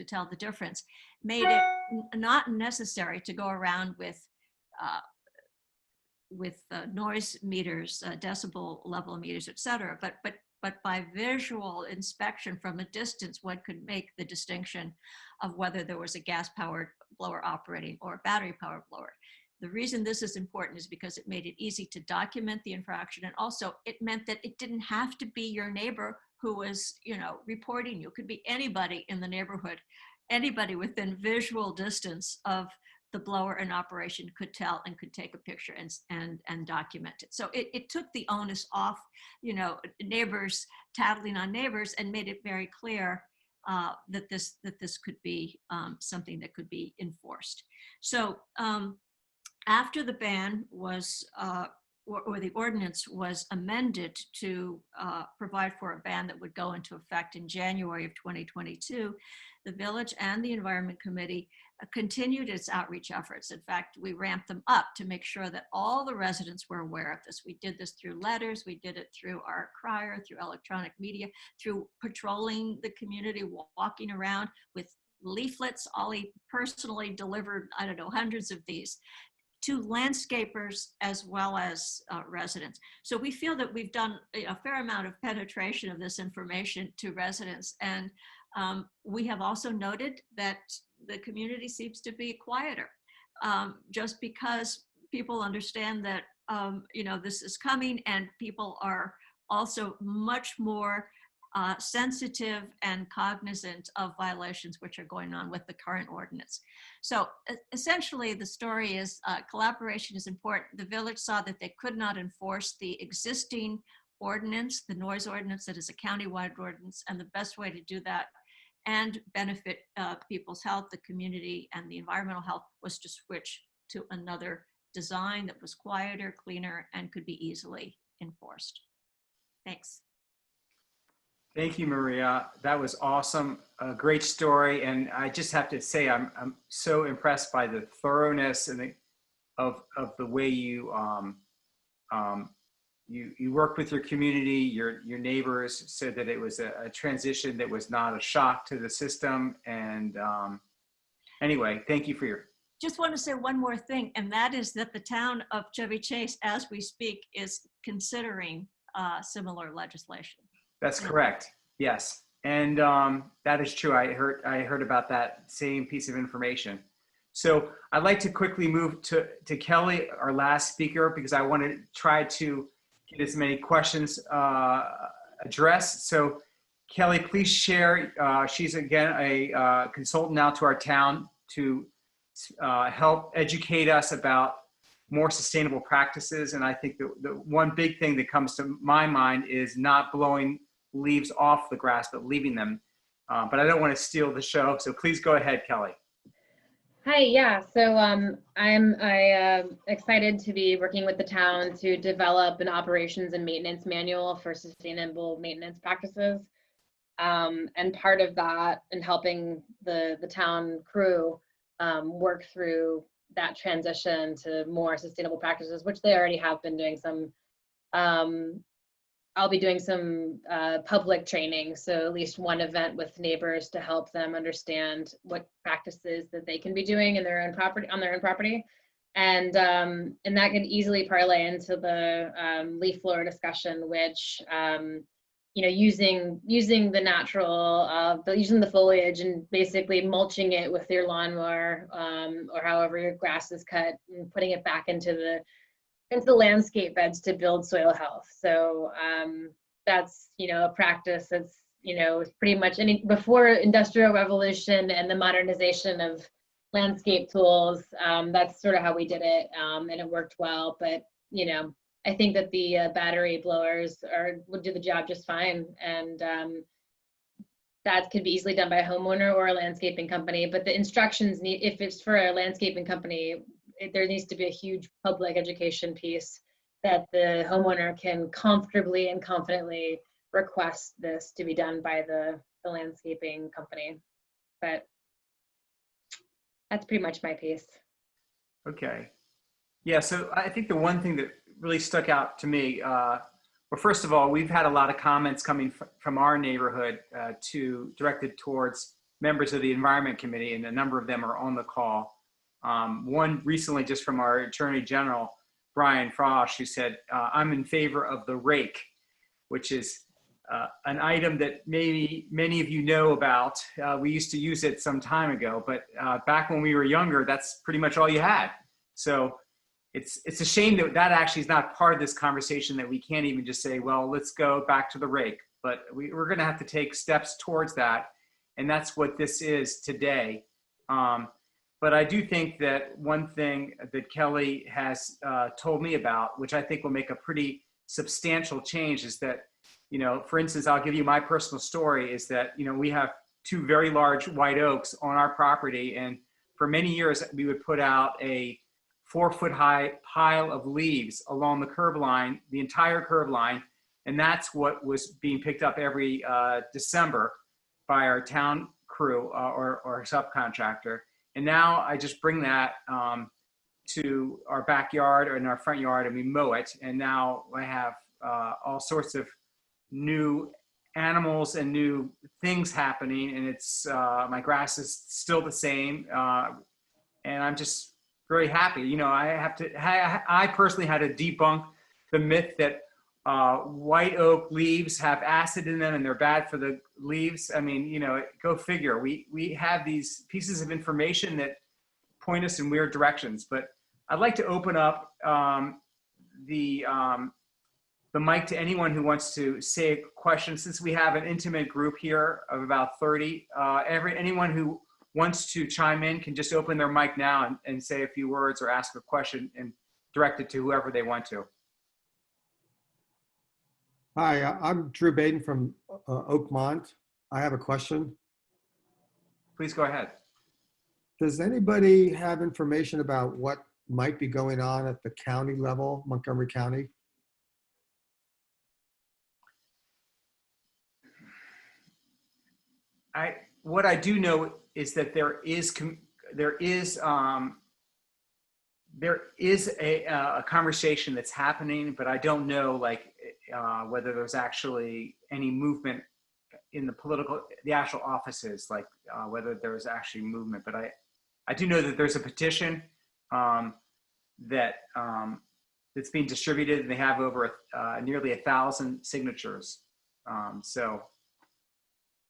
tell the difference, made it not necessary to go around with noise meters, decibel level meters, et cetera, but by visual inspection from a distance, one could make the distinction of whether there was a gas-powered blower operating or a battery-powered blower. The reason this is important is because it made it easy to document the infraction, and also it meant that it didn't have to be your neighbor who was, reporting you. It could be anybody in the neighborhood, anybody within visual distance of the blower in operation could tell and could take a picture and document it. So it took the onus off, neighbors tattling on neighbors, and made it very clear that this could be something that could be enforced. So after the ban was, or the ordinance was amended to provide for a ban that would go into effect in January of 2022, the village and the Environment Committee continued its outreach efforts. In fact, we ramped them up to make sure that all the residents were aware of this. We did this through letters, we did it through our crier, through electronic media, through patrolling the community, walking around with leaflets. Ollie personally delivered, I don't know, hundreds of these to landscapers as well as residents. So we feel that we've done a fair amount of penetration of this information to residents. And we have also noted that the community seems to be quieter, just because people understand that this is coming, and people are also much more sensitive and cognizant of violations which are going on with the current ordinance. So essentially the story is collaboration is important. The village saw that they could not enforce the existing ordinance, the noise ordinance that is a countywide ordinance, and the best way to do that and benefit people's health, the community, and the environmental health was to switch to another design that was quieter, cleaner, and could be easily enforced. Thanks. Thank you, Maria. That was awesome. A great story. And I just have to say, I'm so impressed by the thoroughness and of the way you you worked with your community, your neighbors, so that it was a transition that was not a shock to the system. And anyway, thank you for your. Just want to say one more thing, and that is that the town of Chevy Chase, as we speak, is considering similar legislation. That's correct. Yes, and that is true. I heard about that same piece of information. So I'd like to quickly move to Kelly, our last speaker, because I want to try to get as many questions addressed. So Kelly, please share. She's again a consultant now to our town to help educate us about more sustainable practices. And I think the one big thing that comes to my mind is not blowing leaves off the grass, but leaving them. But I don't want to steal the show. So please go ahead, Kelly. Hi, yeah. So I'm excited to be working with the town to develop an operations and maintenance manual for sustainable maintenance practices. And part of that and helping the town crew work through that transition to more sustainable practices, which they already have been doing some. I'll be doing some public training, so at least one event with neighbors to help them understand what practices that they can be doing in their own property, on their own property, and that can easily parlay into the leaf blower discussion, which using the natural, using the foliage and basically mulching it with your lawnmower or however your grass is cut, and putting it back into the landscape beds to build soil health. So that's, a practice that's, pretty much before industrial revolution and the modernization of landscape tools, that's sort of how we did it. And it worked well, but, I think that the battery blowers would do the job just fine. And that could be easily done by a homeowner or a landscaping company, but the instructions if it's for a landscaping company, there needs to be a huge public education piece that the homeowner can comfortably and confidently request this to be done by the landscaping company. But that's pretty much my piece. Okay. Yeah, so I think the one thing that really stuck out to me, well, first of all, we've had a lot of comments coming from our neighborhood directed towards members of the Environment Committee, and a number of them are on the call. One recently just from our Attorney General, Brian Frosch, who said, I'm in favor of the rake, which is an item that maybe many of you know about. We used to use it some time ago, but back when we were younger, that's pretty much all you had. So it's a shame that actually is not part of this conversation, that we can't even just say, well, let's go back to the rake. But we're going to have to take steps towards that. And that's what this is today. But I do think that one thing that Kelly has told me about, which I think will make a pretty substantial change, is that, for instance, I'll give you my personal story, is that, we have two very large white oaks on our property. And for many years, we would put out a 4-foot high pile of leaves along the curb line, the entire curb line. And that's what was being picked up every December by our town crew or subcontractor. And now I just bring that to our backyard or in our front yard, and we mow it. And now I have all sorts of new animals and new things happening. And it's my grass is still the same. And I'm just very happy. I personally had to debunk the myth that white oak leaves have acid in them and they're bad for the leaves. I mean, go figure. We have these pieces of information that point us in weird directions. But I'd like to open up the mic to anyone who wants to say a question. Since we have an intimate group here of about 30, anyone who wants to chime in can just open their mic now and say a few words or ask a question and direct it to whoever they want to. Hi, I'm Drew Baden from Oakmont. I have a question. Please go ahead. Does anybody have information about what might be going on at the county level, Montgomery County? What I do know is that there is a conversation that's happening, but I don't know whether there's actually any movement in the actual offices, whether there's actually movement. But I do know that there's a petition that's being distributed, and they have over nearly 1,000 signatures. So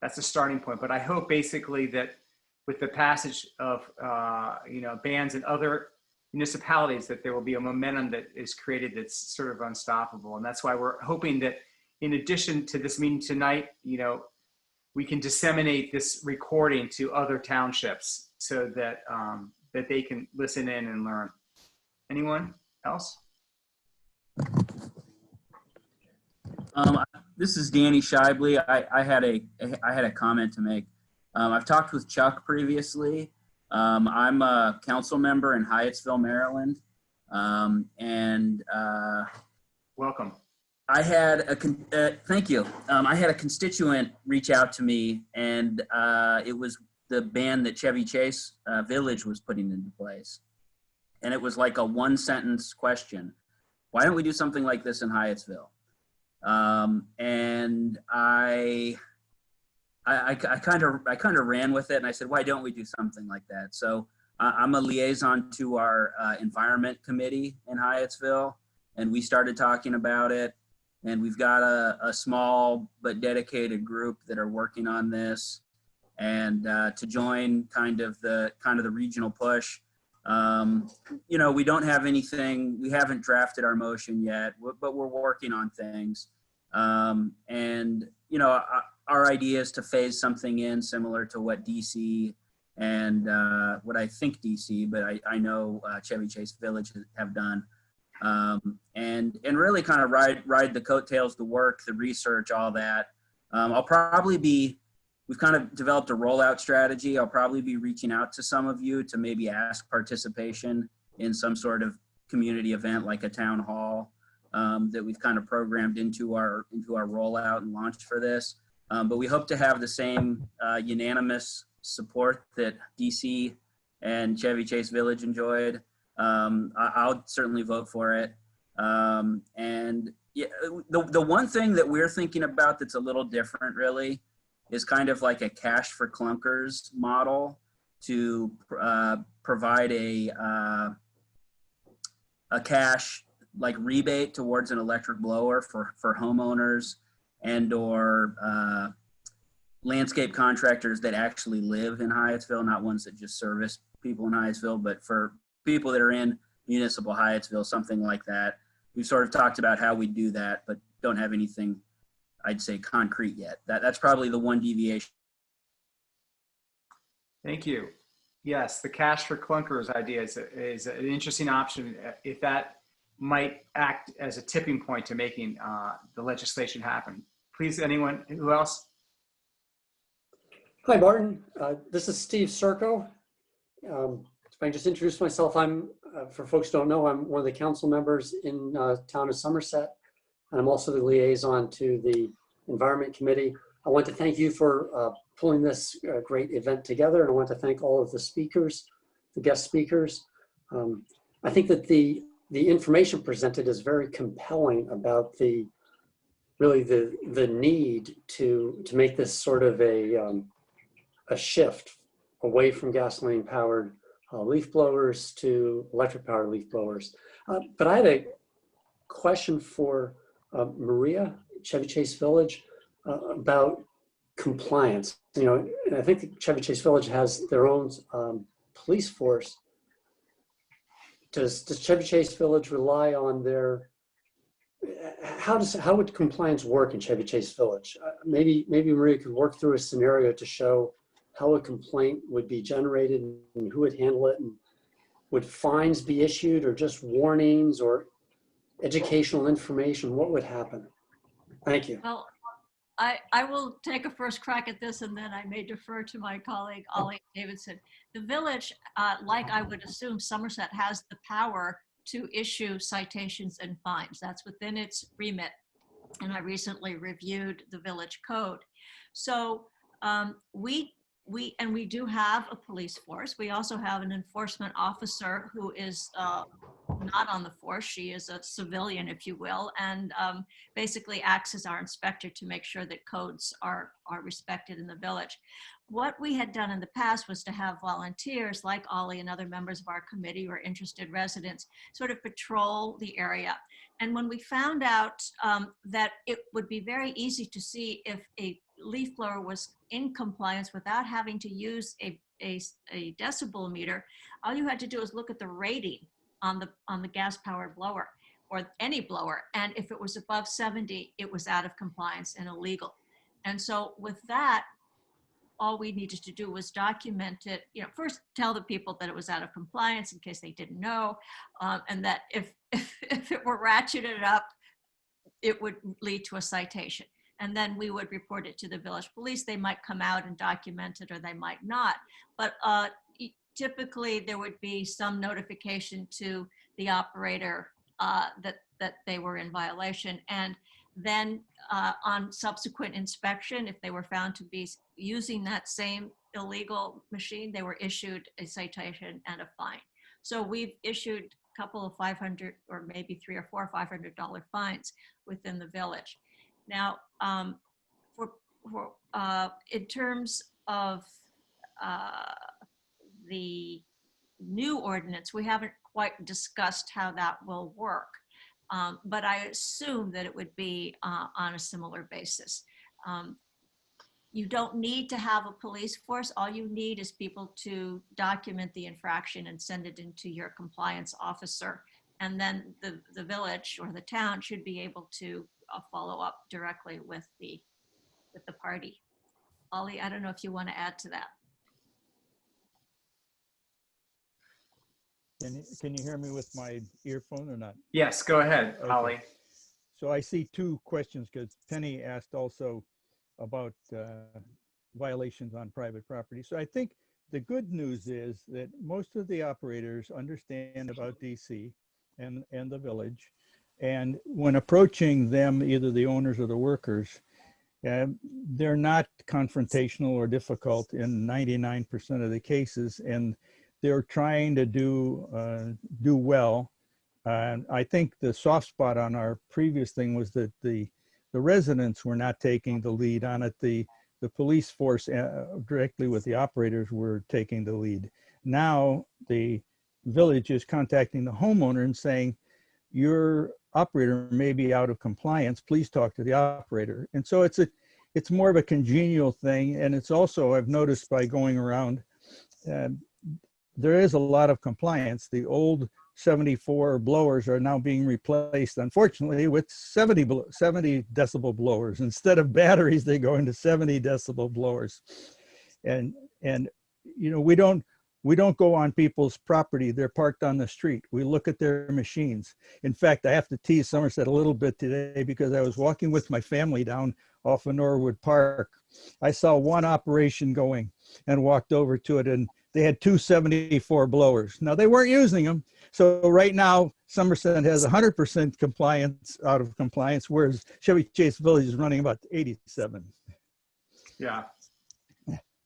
that's a starting point. But I hope basically that with the passage of bans in other municipalities, that there will be a momentum that is created that's sort of unstoppable. And that's why we're hoping that in addition to this meeting tonight, we can disseminate this recording to other townships so that that they can listen in and learn. Anyone else? This is Danny Shibley. I had a comment to make. I've talked with Chuck previously. I'm a council member in Hyattsville, Maryland, and Welcome. I had thank you. I had a constituent reach out to me, and it was the ban that Chevy Chase Village was putting into place, and it was like a one-sentence question: why don't we do something like this in Hyattsville? And I kind of ran with it, and I said, why don't we do something like that? So I'm a liaison to our environment committee in Hyattsville, and we started talking about it. And we've got a small but dedicated group that are working on this, and to join kind of the regional push. We don't have anything. We haven't drafted our motion yet, but we're working on things. Our idea is to phase something in similar to what DC and what I think DC, but I know Chevy Chase Village have done. And really kind of ride the coattails, the work, the research, all that. We've kind of developed a rollout strategy. I'll probably be reaching out to some of you to maybe ask participation in some sort of community event like a town hall that we've kind of programmed into our rollout and launch for this. But we hope to have the same unanimous support that DC and Chevy Chase Village enjoyed. I'll certainly vote for it. And yeah, the one thing that we're thinking about that's a little different really is kind of like a cash for clunkers model to provide a cash like rebate towards an electric blower for homeowners and or landscape contractors that actually live in Hyattsville, not ones that just service people in Hyattsville, but for people that are in municipal Hyattsville, something like that. We've sort of talked about how we do that, but don't have anything, I'd say, concrete yet. That's probably the one deviation. Thank you. Yes, the cash for clunkers idea is an interesting option if that might act as a tipping point to making the legislation happen. Please, anyone, who else? Hi, Martin. This is Steve Serco. If I can just introduce myself, I'm, for folks who don't know, I'm one of the council members in town of Somerset, and I'm also the liaison to the Environment Committee. I want to thank you for pulling this great event together, and I want to thank all of the speakers, the guest speakers. I think that the information presented is very compelling about the need to make this sort of a shift away from gasoline-powered leaf blowers to electric-powered leaf blowers. But I had a question for Maria, Chevy Chase Village, about compliance. And I think that Chevy Chase Village has their own police force. Does Chevy Chase Village rely on their how would compliance work in Chevy Chase Village? Maybe Maria could work through a scenario to show how a complaint would be generated and who would handle it, and would fines be issued or just warnings or educational information? What would happen? Thank you. Well, I will take a first crack at this, and then I may defer to my colleague Ollie Davidson. The village, like I would assume Somerset, has the power to issue citations and fines. That's within its remit. And I recently reviewed the village code. So we do have a police force. We also have an enforcement officer who is not on the force. She is a civilian, if you will, and basically acts as our inspector to make sure that codes are respected in the village. What we had done in the past was to have volunteers like Ollie and other members of our committee or interested residents sort of patrol the area. And when we found out that it would be very easy to see if a leaf blower was in compliance without having to use a decibel meter, all you had to do is look at the rating on the gas-powered blower or any blower. And if it was above 70, it was out of compliance and illegal. And so with that, all we needed to do was document it, first tell the people that it was out of compliance in case they didn't know, and that if it were ratcheted up, it would lead to a citation. And then we would report it to the village police. They might come out and document it, or they might not. But typically there would be some notification to the operator that they were in violation. And then on subsequent inspection, if they were found to be using that same illegal machine, they were issued a citation and a fine. So we've issued a couple of $500 or maybe $300 or $400 or $500 fines within the village. Now, in terms of the new ordinance, we haven't quite discussed how that will work. But I assume that it would be on a similar basis. You don't need to have a police force. All you need is people to document the infraction and send it into your compliance officer. And then the village or the town should be able to follow up directly with the party. Ollie, I don't know if you want to add to that. Can you hear me with my earphone or not? Yes, go ahead, Okay. Ollie. So I see two questions because Penny asked also about violations on private property. So I think the good news is that most of the operators understand about DC and the village. And when approaching them, either the owners or the workers, they're not confrontational or difficult in 99% of the cases. And they're trying to do well. I think the soft spot on our previous thing was that the residents were not taking the lead on it. The police force directly with the operators were taking the lead. Now the village is contacting the homeowner and saying, your operator may be out of compliance, please talk to the operator. And so it's more of a congenial thing. And it's also, I've noticed by going around, there is a lot of compliance. The old 74 blowers are now being replaced, unfortunately, with 70 decibel blowers. Instead of batteries, they go into 70 decibel blowers. And we don't go on people's property. They're parked on the street. We look at their machines. In fact, I have to tease Somerset a little bit today because I was walking with my family down off of Norwood Park. I saw one operation going and walked over to it, and they had 274 blowers. Now they weren't using them. So right now, Somerset has 100% compliance, out of compliance, whereas Chevy Chase Village is running about 87. Yeah.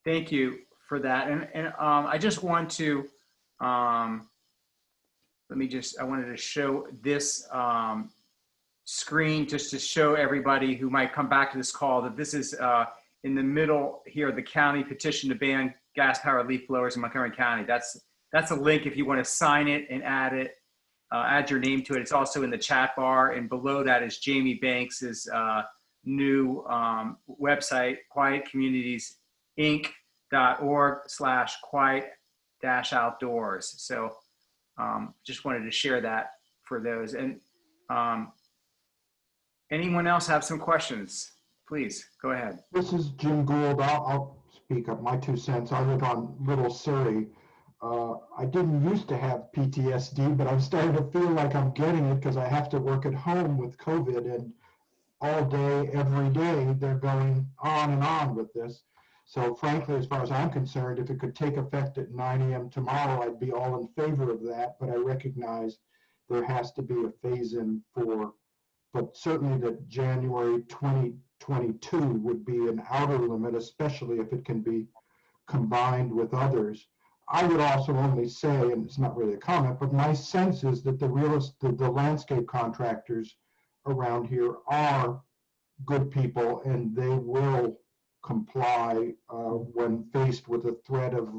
Thank you for that. And I just want to, I wanted to show this screen just to show everybody who might come back to this call that this is in the middle here, the county petition to ban gas-powered leaf blowers in Montgomery County. That's a link if you want to sign it and add your name to it. It's also in the chat bar, and below that is Jamie Banks's new website, quietcommunitiesinc.org/quiet-outdoors. So just wanted to share that for those. And Anyone else have some questions? Please, go ahead. This is Jim Gould. I'll speak up my 2 cents. I live on Little Surrey. I didn't used to have PTSD, but I'm starting to feel like I'm getting it because I have to work at home with COVID, and all day, every day, they're going on and on with this. So frankly, as far as I'm concerned, if it could take effect at 9 a.m. tomorrow, I'd be all in favor of that. But I recognize there has to be a phase-in but certainly that January 2022 would be an outer limit, especially if it can be combined with others. I would also only say, and it's not really a comment, but my sense is that the landscape contractors around here are good people, and they will comply when faced with the threat of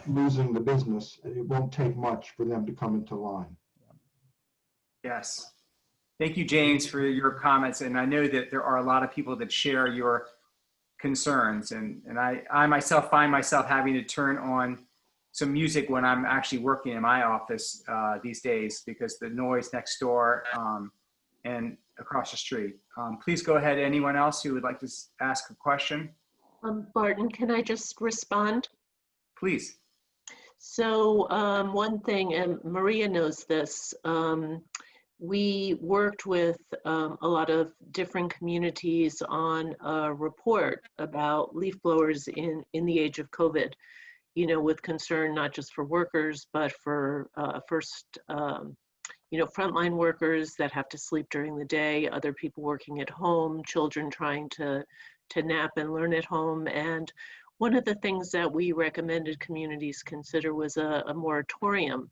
losing the business. It won't take much for them to come into line. Yes. Thank you, James, for your comments. And I know that there are a lot of people that share your concerns. And I myself find myself having to turn on some music when I'm actually working in my office these days because the noise next door and across the street. Please go ahead. Anyone else who would like to ask a question? Barton, can I just respond? Please. So one thing, and Maria knows this, we worked with a lot of different communities on a report about leaf blowers in the age of COVID, you know, with concern not just for workers, but for frontline workers that have to sleep during the day, other people working at home, children trying to nap and learn at home. And one of the things that we recommended communities consider was a moratorium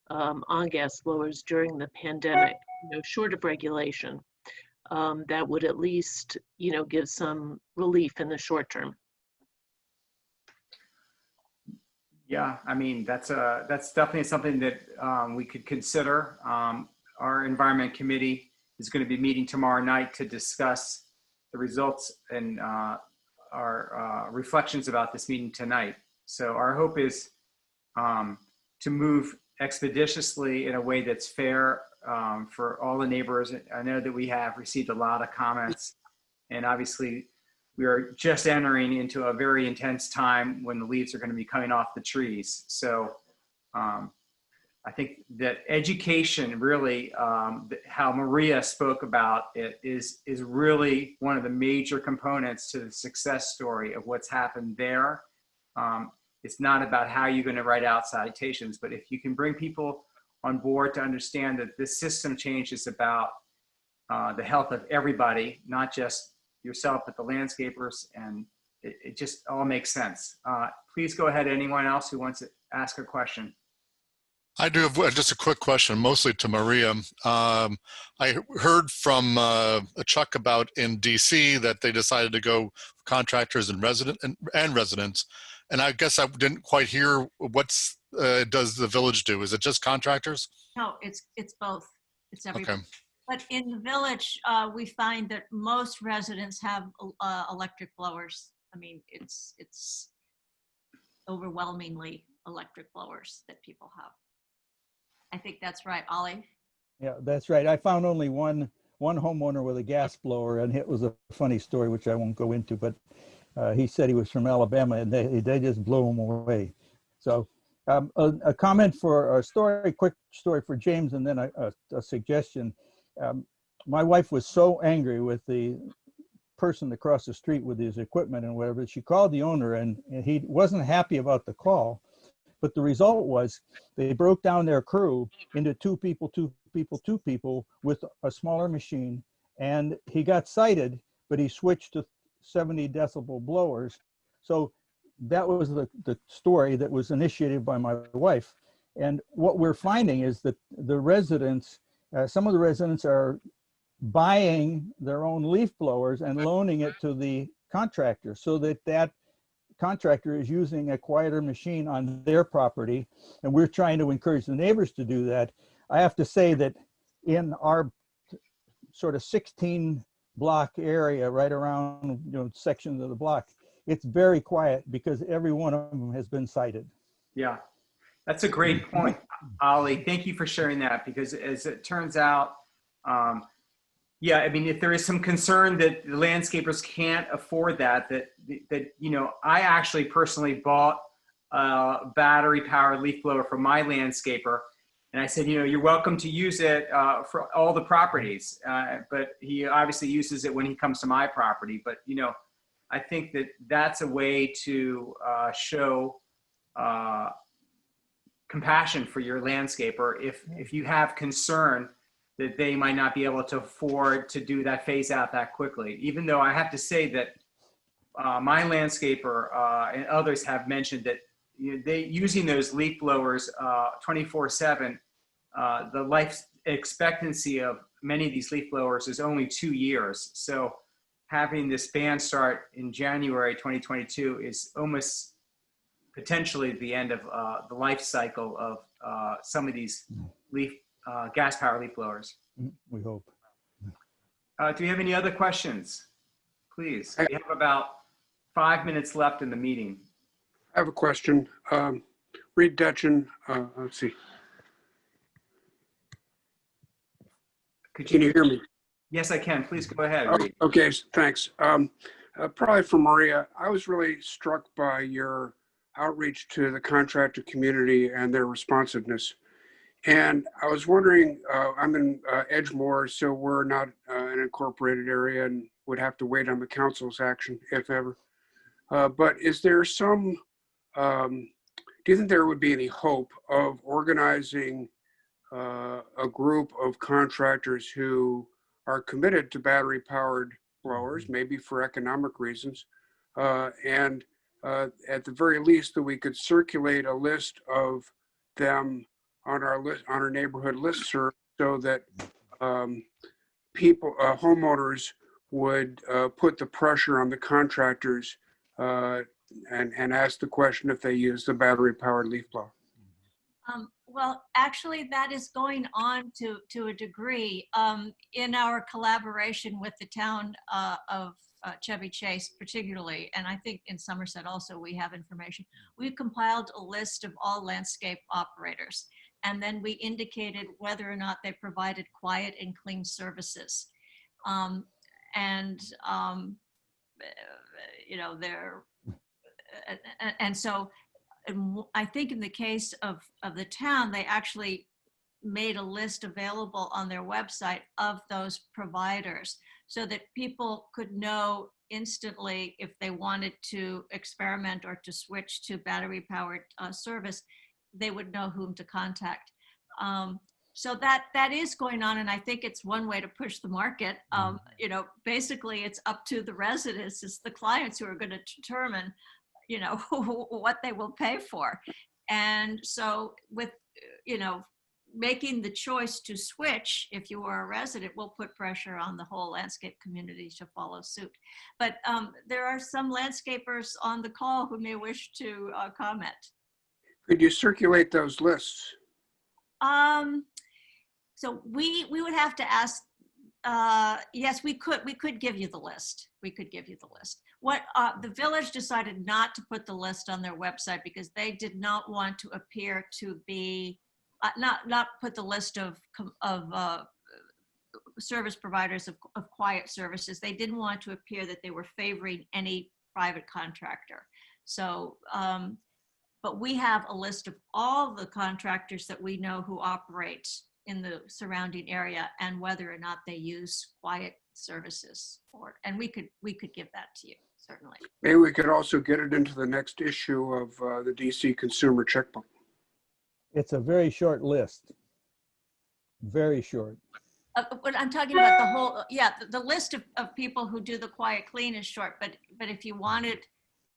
on gas blowers during the pandemic, you know, short of regulation, that would at least, you know, give some relief in the short term. Yeah, I mean, that's definitely something that we could consider. Our environment committee is going to be meeting tomorrow night to discuss the results and our reflections about this meeting tonight. So our hope is to move expeditiously in a way that's fair for all the neighbors. I know that we have received a lot of comments, and obviously we are just entering into a very intense time when the leaves are going to be coming off the trees. So I think that education really, how Maria spoke about it is really one of the major components to the success story of what's happened there. It's not about how you're going to write out citations, but if you can bring people on board to understand that this system change is about the health of everybody, not just yourself, but the landscapers, and it just all makes sense. Please go ahead. Anyone else who wants to ask a question? I do have just a quick question, mostly to Maria. I heard from Chuck about in DC that they decided to go contractors and residents. And I guess I didn't quite hear does the village do? Is it just contractors? No, it's both. It's everybody. Okay. But in the village, we find that most residents have electric blowers. I mean, it's overwhelmingly electric blowers that people have. I think that's right, Ollie. Yeah, that's right. I found only one homeowner with a gas blower, and it was a funny story, which I won't go into, but he said he was from Alabama, and they just blew him away. So a comment for a story, quick story for James, and then a suggestion. My wife was so angry with the person across the street with his equipment and whatever. She called the owner, and he wasn't happy about the call. But the result was they broke down their crew into two people with a smaller machine. And he got cited, but he switched to 70 decibel blowers. So that was the story that was initiated by my wife. And what we're finding is that the residents, some of the residents are buying their own leaf blowers and loaning it to the contractor so that contractor is using a quieter machine on their property, and we're trying to encourage the neighbors to do that. I have to say that in our sort of 16 block area right around sections of the block, it's very quiet because every one of them has been cited. Yeah, that's a great point, Ollie. Thank you for sharing that, because as it turns out, Yeah, I mean, if there is some concern that the landscapers can't afford that, you know, I actually personally bought a battery-powered leaf blower for my landscaper, and I said, you know, you're welcome to use it for all the properties, but he obviously uses it when he comes to my property. But you know, I think that that's a way to show compassion for your landscaper if you have concern that they might not be able to afford to do that phase out that quickly. Even though I have to say that my landscaper and others have mentioned that, you know, they using those leaf blowers 24/7, the life expectancy of many of these leaf blowers is only 2 years. So having this ban start in January 2022 is almost potentially the end of the life cycle of some of these gas-powered leaf blowers. We hope. Do we have any other questions? Please. We have about 5 minutes left in the meeting. I have a question. Reed Dutchin, let's see. Can you hear me? Yes, I can. Please go ahead, Reed. Okay, thanks. Probably for Maria, I was really struck by your outreach to the contractor community and their responsiveness. And I was wondering, I'm in Edgemoor, so we're not an incorporated area and would have to wait on the council's action, if ever. But is there some, do you think there would be any hope of organizing a group of contractors who are committed to battery-powered blowers, maybe for economic reasons, and at the very least that we could circulate a list of them on our list, on our neighborhood listserv, so that homeowners would put the pressure on the contractors and ask the question if they use the battery-powered leaf blower. Well, actually, that is going on to a degree in our collaboration with the town of Chevy Chase particularly, and I think in Somerset also we have information. We've compiled a list of all landscape operators, and then we indicated whether or not they provided quiet and clean services. You know, they're, and so I think in the case of the town, they actually made a list available on their website of those providers so that people could know instantly if they wanted to experiment or to switch to battery-powered service, they would know whom to contact. So that is going on, and I think it's one way to push the market. You know, basically it's up to the residents, it's the clients who are going to determine, you know, what they will pay for. And so with, you know, making the choice to switch, if you are a resident, will put pressure on the whole landscape community to follow suit. But there are some landscapers on the call who may wish to comment. Could you circulate those lists? So we would have to ask, yes, we could give you the list. We could give you the list. What the village decided not to put the list on their website because they did not want to appear to be, not put the list of service providers of quiet services. They didn't want to appear that they were favoring any private contractor. So, but we have a list of all the contractors that we know who operate in the surrounding area and whether or not they use quiet services, and we could give that to you, certainly. Maybe we could also get it into the next issue of the DC Consumer Checkbook. It's a very short list, very short. But I'm talking about the whole, yeah, the list of people who do the quiet clean is short, but if you wanted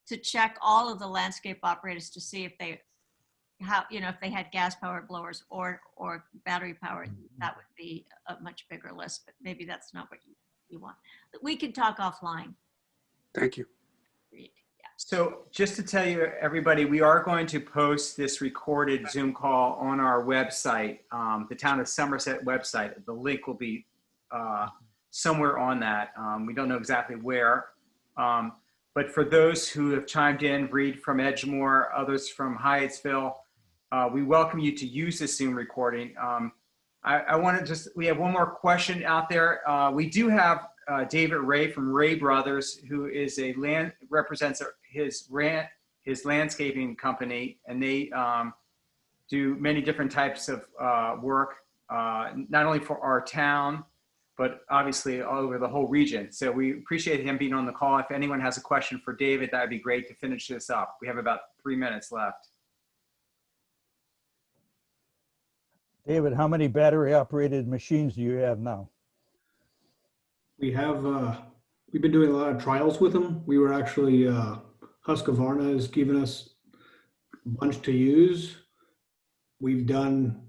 to check all of the landscape operators to see if they if they had gas powered blowers or battery powered, that would be a much bigger list, but maybe that's not what you want. We can talk offline. Thank you. Yeah. So just to tell you, everybody, we are going to post this recorded Zoom call on our website, the Town of Somerset website. The link will be somewhere on that. We don't know exactly where. But for those who have chimed in, Reed from Edgemoor, others from Hyattsville, we welcome you to use this Zoom recording. I want to just, we have one more question out there. We do have David Ray from Ray Brothers, who is represents his landscaping company, and they do many different types of work, not only for our town, but obviously all over the whole region. So we appreciate him being on the call. If anyone has a question for David, that would be great to finish this up. We have about 3 minutes left. David, how many battery operated machines do you have now? We have, we've been doing a lot of trials with them. We were actually, Husqvarna has given us a bunch to use. We've done,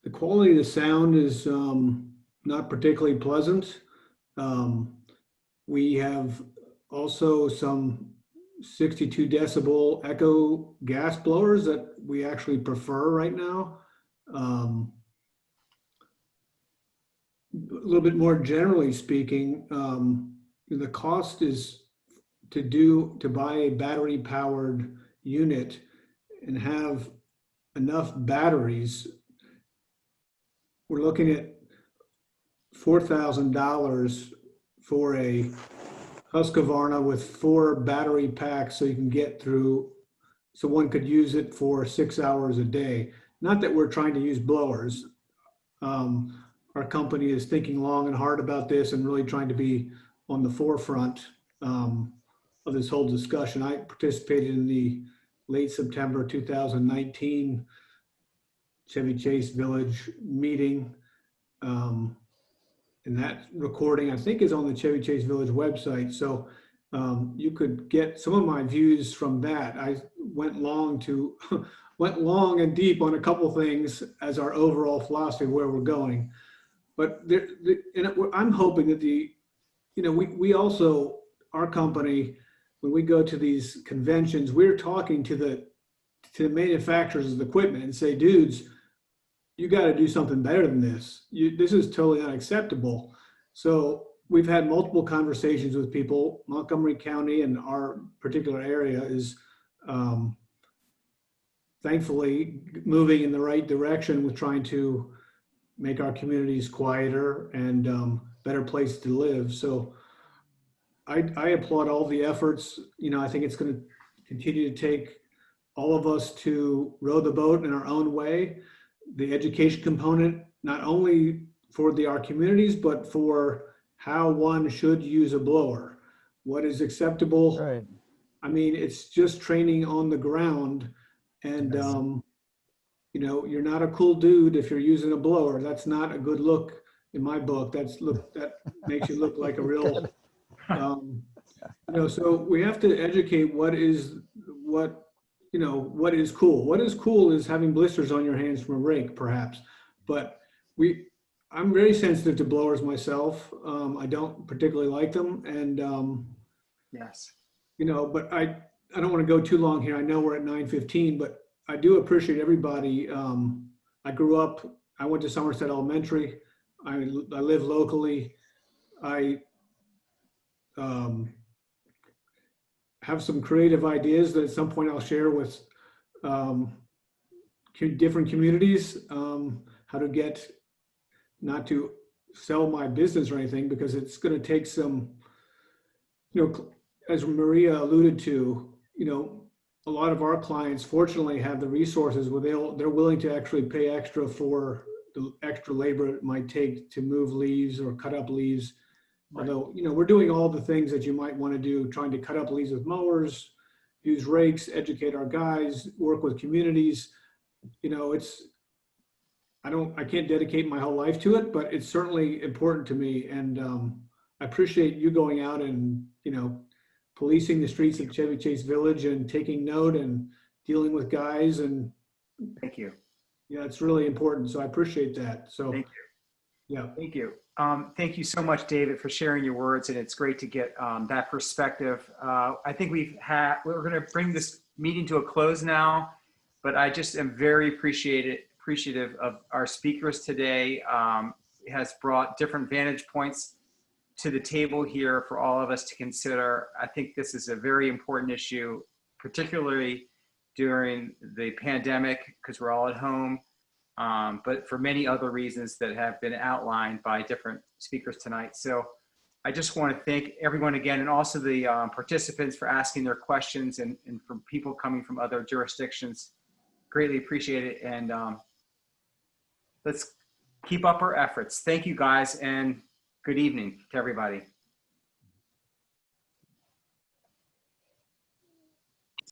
the quality of the sound is not particularly pleasant. We have also some 62 decibel echo gas blowers that we actually prefer right now. A little bit more generally speaking, the cost is to buy a battery powered unit and have enough batteries. We're looking at $4,000 for a Husqvarna with 4 battery packs, so you can get through, so one could use it for 6 hours a day. Not that we're trying to use blowers. Our company is thinking long and hard about this and really trying to be on the forefront of this whole discussion. I participated in the late September 2019 Chevy Chase Village meeting. And that recording, I think, is on the Chevy Chase Village website. So you could get some of my views from that. I went long and deep on a couple things as our overall philosophy of where we're going. But I'm hoping that we also, our company, when we go to these conventions, we're talking to the manufacturers of the equipment and say, dudes, you got to do something better than this. This is totally unacceptable. So we've had multiple conversations with people. Montgomery County and our particular area is thankfully moving in the right direction with trying to make our communities quieter and better place to live. So I applaud all the efforts. I think it's going to continue to take all of us to row the boat in our own way. The education component, not only for our communities, but for how one should use a blower. What is acceptable? Right. I mean, it's just training on the ground. And, you're not a cool dude if you're using a blower. That's not a good look in my book. That makes you look like a real, so we have to educate what is cool. What is cool is having blisters on your hands from a rake, perhaps. But I'm very sensitive to blowers myself. I don't particularly like them. And, yes, but I don't want to go too long here. I know we're at 9:15, but I do appreciate everybody. I went to Somerset Elementary. I live locally. I have some creative ideas that at some point I'll share with different communities, how to get, not to sell my business or anything, because it's going to take some, as Maria alluded to, a lot of our clients fortunately have the resources where they're willing to actually pay extra for the extra labor it might take to move leaves or cut up leaves. Right. Although, we're doing all the things that you might want to do, trying to cut up leaves with mowers, use rakes, educate our guys, work with communities. I can't dedicate my whole life to it, but it's certainly important to me. And I appreciate you going out and, policing the streets of Chevy Chase Village and taking note and dealing with guys. And thank you. Yeah, it's really important. So I appreciate that. So thank you. Yeah. Thank you. Thank you so much, David, for sharing your words. And it's great to get that perspective. I think we're going to bring this meeting to a close now, but I just am very appreciative of our speakers today. It has brought different vantage points to the table here for all of us to consider. I think this is a very important issue, particularly during the pandemic, because we're all at home. but for many other reasons that have been outlined by different speakers tonight. So I just want to thank everyone again, and also the participants for asking their questions, and from people coming from other jurisdictions. Greatly appreciate it. And let's keep up our efforts. Thank you guys, and good evening to everybody.